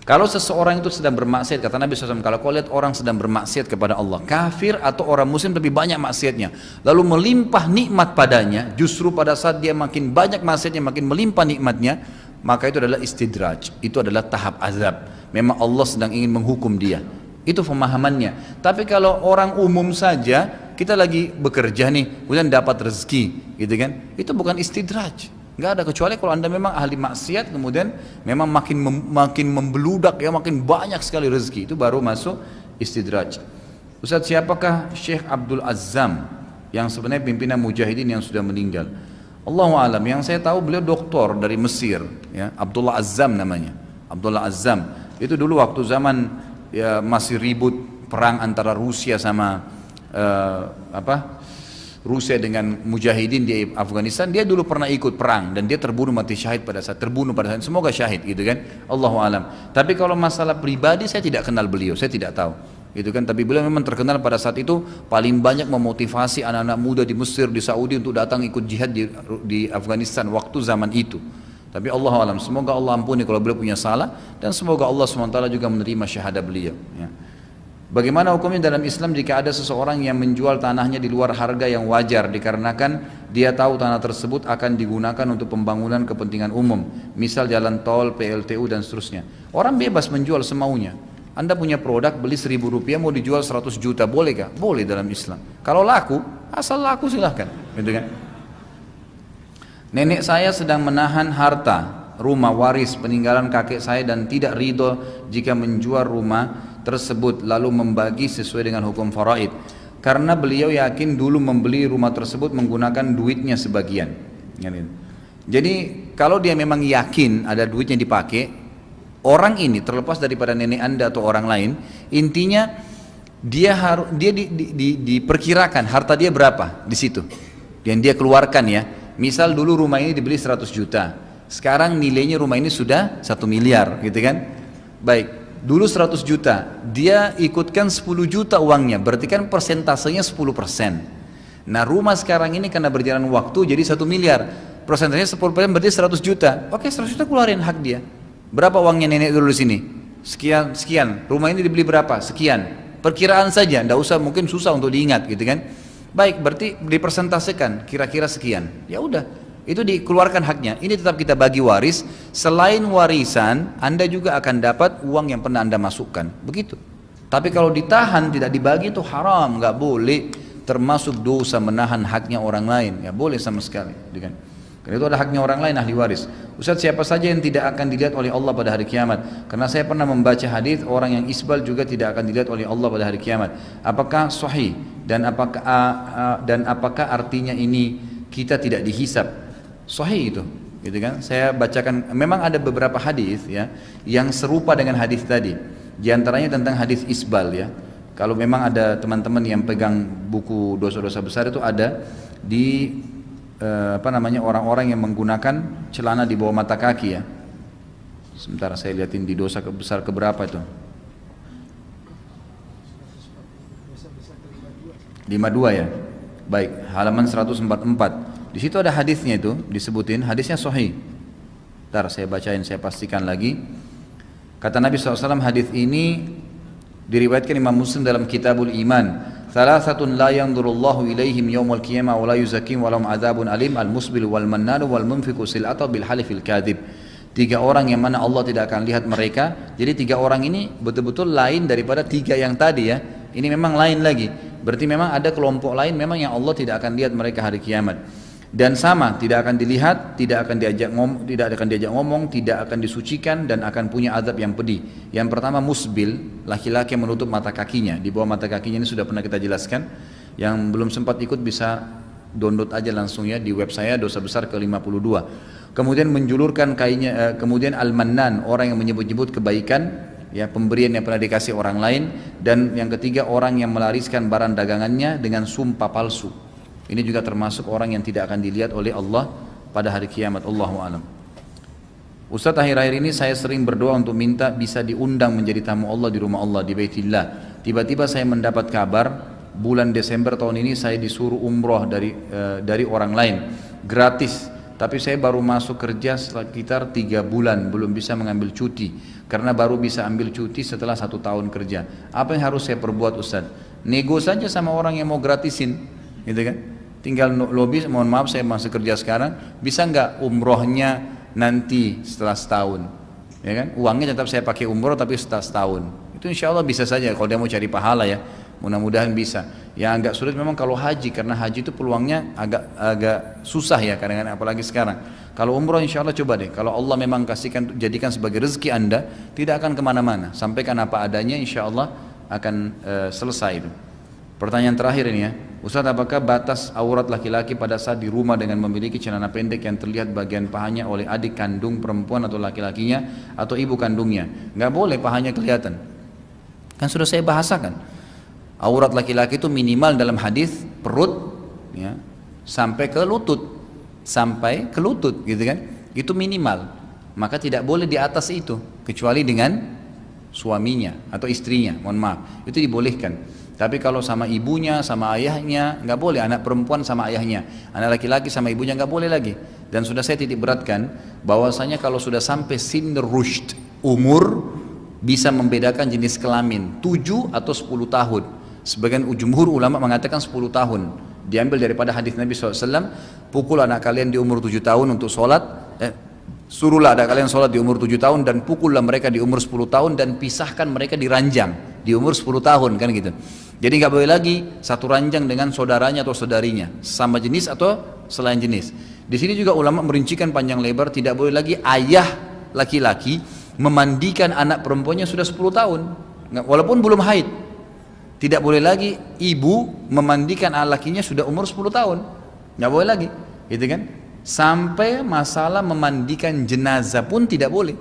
Kalau seseorang itu sedang bermaksiat, kata Nabi SAW, kalau kau lihat orang sedang bermaksiat kepada Allah, kafir atau orang muslim tapi banyak maksiatnya, lalu melimpah nikmat padanya, justru pada saat dia makin banyak maksiatnya, makin melimpah nikmatnya, maka itu adalah istidraj, itu adalah tahap azab. Memang Allah sedang ingin menghukum dia. Itu pemahamannya. Tapi kalau orang umum saja, kita lagi bekerja nih, kemudian dapat rezeki, gitu kan? Itu bukan istidraj. Nggak ada, kecuali kalau anda memang ahli maksiat, kemudian memang makin membeludak, ya, makin banyak sekali rezeki, itu baru masuk istidraj. Ustaz, siapakah Syekh Abdul Azzam yang sebenarnya pimpinan mujahidin yang sudah meninggal? Allahu alam, yang saya tahu beliau doktor dari Mesir, ya, Abdullah Azzam namanya. Abdullah Azzam. Itu dulu waktu zaman ya masih ribut perang antara Rusia sama Rusia dengan mujahidin di Afghanistan, dia dulu pernah ikut perang dan dia terbunuh mati syahid pada saat semoga syahid gitu kan. Allahu alam. Tapi kalau masalah pribadi saya tidak kenal beliau, saya tidak tahu. Gitu kan, tapi beliau memang terkenal pada saat itu paling banyak memotivasi anak-anak muda di Mesir, di Saudi untuk datang ikut jihad di Afghanistan waktu zaman itu. Tapi Allah alam, semoga Allah ampuni kalau beliau punya salah dan semoga Allah SWT juga menerima syahadah beliau. Ya. Bagaimana hukumnya dalam Islam jika ada seseorang yang menjual tanahnya di luar harga yang wajar dikarenakan dia tahu tanah tersebut akan digunakan untuk pembangunan kepentingan umum, misal jalan tol, PLTU dan seterusnya. Orang bebas menjual semaunya. Anda punya produk beli Rp1.000 mau dijual 100 juta, boleh gak? Boleh dalam Islam. Kalau laku, asal laku silahkan. Gitu kan? Nenek saya sedang menahan harta rumah waris peninggalan kakek saya dan tidak ridho jika menjual rumah tersebut lalu membagi sesuai dengan hukum faraid. Karena beliau yakin dulu membeli rumah tersebut menggunakan duitnya sebagian. Jadi kalau dia memang yakin ada duitnya dipakai, orang ini terlepas daripada nenek Anda atau orang lain, intinya dia harus diperkirakan harta dia berapa di situ. Dan dia keluarkan ya. Misal dulu rumah ini dibeli 100 juta. Sekarang nilainya rumah ini sudah 1 miliar gitu kan. Baik, dulu 100 juta, dia ikutkan 10 juta uangnya, berarti kan persentasenya 10%. Nah rumah sekarang ini karena berjalan waktu jadi 1 miliar, persentasenya 10% berarti 100 juta. Oke, 100 juta keluarin hak dia. Berapa uangnya nenek dulu di sini? Sekian, sekian. Rumah ini dibeli berapa? Sekian. Perkiraan saja, tidak usah, mungkin susah untuk diingat gitu kan. Baik, berarti dipersentasekan kira-kira sekian. Ya udah, itu dikeluarkan haknya. Ini tetap kita bagi waris. Selain warisan, Anda juga akan dapat uang yang pernah Anda masukkan. Begitu. Tapi kalau ditahan tidak dibagi itu haram, nggak boleh. Termasuk dosa menahan haknya orang lain. Ya boleh sama sekali. Gitu kan? Karena itu ada haknya orang lain ahli waris. Ustaz, siapa saja yang tidak akan dilihat oleh Allah pada hari kiamat? Karena saya pernah membaca hadis orang yang isbal juga tidak akan dilihat oleh Allah pada hari kiamat. Apakah sahih dan apakah artinya ini kita tidak dihisab? Sahih itu, gitu kan? Saya bacakan. Memang ada beberapa hadis ya yang serupa dengan hadis tadi. Di antaranya tentang hadis isbal ya. Kalau memang ada teman-teman yang pegang buku dosa-dosa besar itu ada di orang-orang yang menggunakan celana di bawah mata kaki ya. Sebentar saya lihatin di dosa besar keberapa itu. 52 ya. Baik, halaman 144. Di situ ada hadisnya itu disebutin, hadisnya sahih. Bentar saya bacain, saya pastikan lagi. Kata Nabi SAW, hadis ini diriwayatkan Imam Muslim dalam Kitabul Iman. Thalathatun la yanzurullahu ilaihim yawmal qiyamah wa la yuzakim wa lahum adzabun alim al-musbil wal mannanu wal munfiqu sil'ata bil halifil kadhib. 3 orang yang mana Allah tidak akan lihat mereka. Jadi 3 orang ini betul-betul lain daripada 3 yang tadi ya. Ini memang lain lagi. Berarti memang ada kelompok lain memang yang Allah tidak akan lihat mereka hari kiamat. Dan sama, tidak akan dilihat, tidak akan diajak ngomong, tidak akan disucikan dan akan punya azab yang pedih. Yang pertama musbil, laki-laki yang menutup mata kakinya. Di bawah mata kakinya ini sudah pernah kita jelaskan. Yang belum sempat ikut bisa download aja langsung ya di web saya, dosa besar ke-52. Kemudian menjulurkan kainnya, kemudian al-mannan, orang yang menyebut-nyebut kebaikan, ya pemberian yang pernah dikasih orang lain. Dan yang ketiga orang yang melariskan barang dagangannya dengan sumpah palsu. Ini juga termasuk orang yang tidak akan dilihat oleh Allah pada hari kiamat. Allahu a'lam. Ustaz, akhir-akhir ini saya sering berdoa untuk minta bisa diundang menjadi tamu Allah di rumah Allah di Baitillah. Tiba-tiba saya mendapat kabar bulan Desember tahun ini saya disuruh umroh dari orang lain gratis. Tapi saya baru masuk kerja sekitar 3 bulan, belum bisa mengambil cuti karena baru bisa ambil cuti setelah 1 tahun kerja. Apa yang harus saya perbuat Ustaz? Nego saja sama orang yang mau gratisin, gitu kan? Tinggal lobby, mohon maaf saya masih kerja sekarang, bisa nggak umrohnya nanti setelah setahun, ya kan? Uangnya tetap saya pakai umroh tapi setelah setahun. Itu insya Allah bisa saja kalau dia mau cari pahala ya, mudah-mudahan bisa. Yang agak sulit memang kalau haji, karena haji itu peluangnya agak susah ya kadang-kadang, apalagi sekarang. Kalau umroh insya Allah coba deh, kalau Allah memang jadikan sebagai rezeki Anda, tidak akan kemana-mana, sampaikan apa adanya insya Allah akan selesai itu. Pertanyaan terakhir ini ya, Ustaz, apakah batas aurat laki-laki pada saat di rumah dengan memiliki celana pendek yang terlihat bagian pahanya oleh adik kandung perempuan atau laki-lakinya atau ibu kandungnya? Nggak boleh pahanya kelihatan. Kan sudah saya bahasakan. Aurat laki-laki itu minimal dalam hadis perut, ya, sampai ke lutut gitu kan. Itu minimal. Maka tidak boleh di atas itu kecuali dengan suaminya atau istrinya. Mohon maaf, itu dibolehkan. Tapi kalau sama ibunya, sama ayahnya, nggak boleh. Anak perempuan sama ayahnya, anak laki-laki sama ibunya nggak boleh lagi. Dan sudah saya titik beratkan bahwasanya kalau sudah sampai sin rushd, umur bisa membedakan jenis kelamin 7 atau 10 tahun. Sebagian jumhur ulama mengatakan 10 tahun. Diambil daripada hadis Nabi SAW, pukul anak kalian di umur 7 tahun untuk sholat, suruhlah anak kalian sholat di umur 7 tahun dan pukullah mereka di umur 10 tahun dan pisahkan mereka di ranjang di umur 10 tahun, kan gitu. Jadi nggak boleh lagi satu ranjang dengan saudaranya atau saudarinya, sama jenis atau selain jenis. Di sini juga ulama merincikan panjang lebar, tidak boleh lagi ayah laki-laki memandikan anak perempuannya sudah 10 tahun, walaupun belum haid. Tidak boleh lagi ibu memandikan anak lakinya sudah umur 10 tahun, nggak boleh lagi, gitu kan? Sampai masalah memandikan jenazah pun tidak boleh.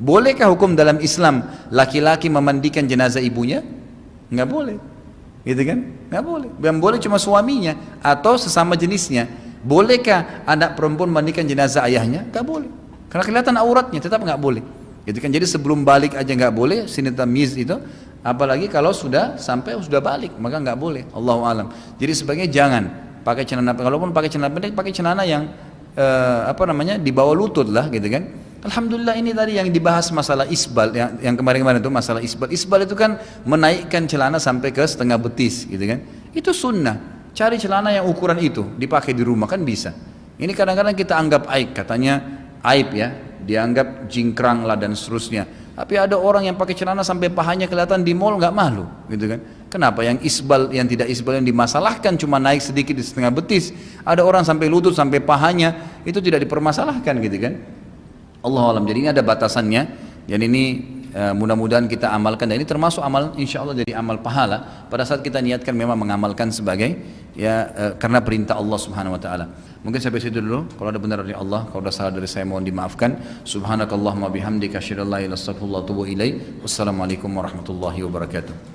Bolehkah hukum dalam Islam laki-laki memandikan jenazah ibunya? Nggak boleh, gitu kan? Nggak boleh. Yang boleh cuma suaminya atau sesama jenisnya. Bolehkah anak perempuan memandikan jenazah ayahnya? Nggak boleh, karena kelihatan auratnya, tetap nggak boleh. Gitu kan? Jadi sebelum balik aja nggak boleh sini tamyiz itu, apalagi kalau sudah sampai sudah balik, maka nggak boleh. Allahu alam. Jadi sebaiknya jangan pakai celana, kalaupun pakai celana pendek, pakai celana yang di bawah lutut lah, gitu kan. Alhamdulillah ini tadi yang dibahas masalah isbal, yang kemarin-kemarin itu masalah isbal. Isbal itu kan menaikkan celana sampai ke setengah betis, gitu kan. Itu sunnah. Cari celana yang ukuran itu, dipakai di rumah kan bisa. Ini kadang-kadang kita anggap aib, katanya aib ya, dianggap jingkrang lah dan seterusnya. Tapi ada orang yang pakai celana sampai pahanya kelihatan di mall nggak malu, gitu kan? Kenapa? Yang isbal, yang tidak isbal, yang dimasalahkan cuma naik sedikit di setengah betis. Ada orang sampai lutut, sampai pahanya, itu tidak dipermasalahkan, gitu kan? Allah alam. Jadi ini ada batasannya. Dan ini mudah-mudahan kita amalkan. Dan ini termasuk amal, insya Allah jadi amal pahala pada saat kita niatkan memang mengamalkan sebagai karena perintah Allah Subhanahu Wa Taala. Mungkin sampai situ dulu. Kalau ada benar dari Allah, kalau ada salah dari saya mohon dimaafkan. Subhanakallahumma bihamdika asyhadu an la ilaha illa anta astaghfiruka wa atubu ilaik. Wassalamualaikum warahmatullahi wabarakatuh.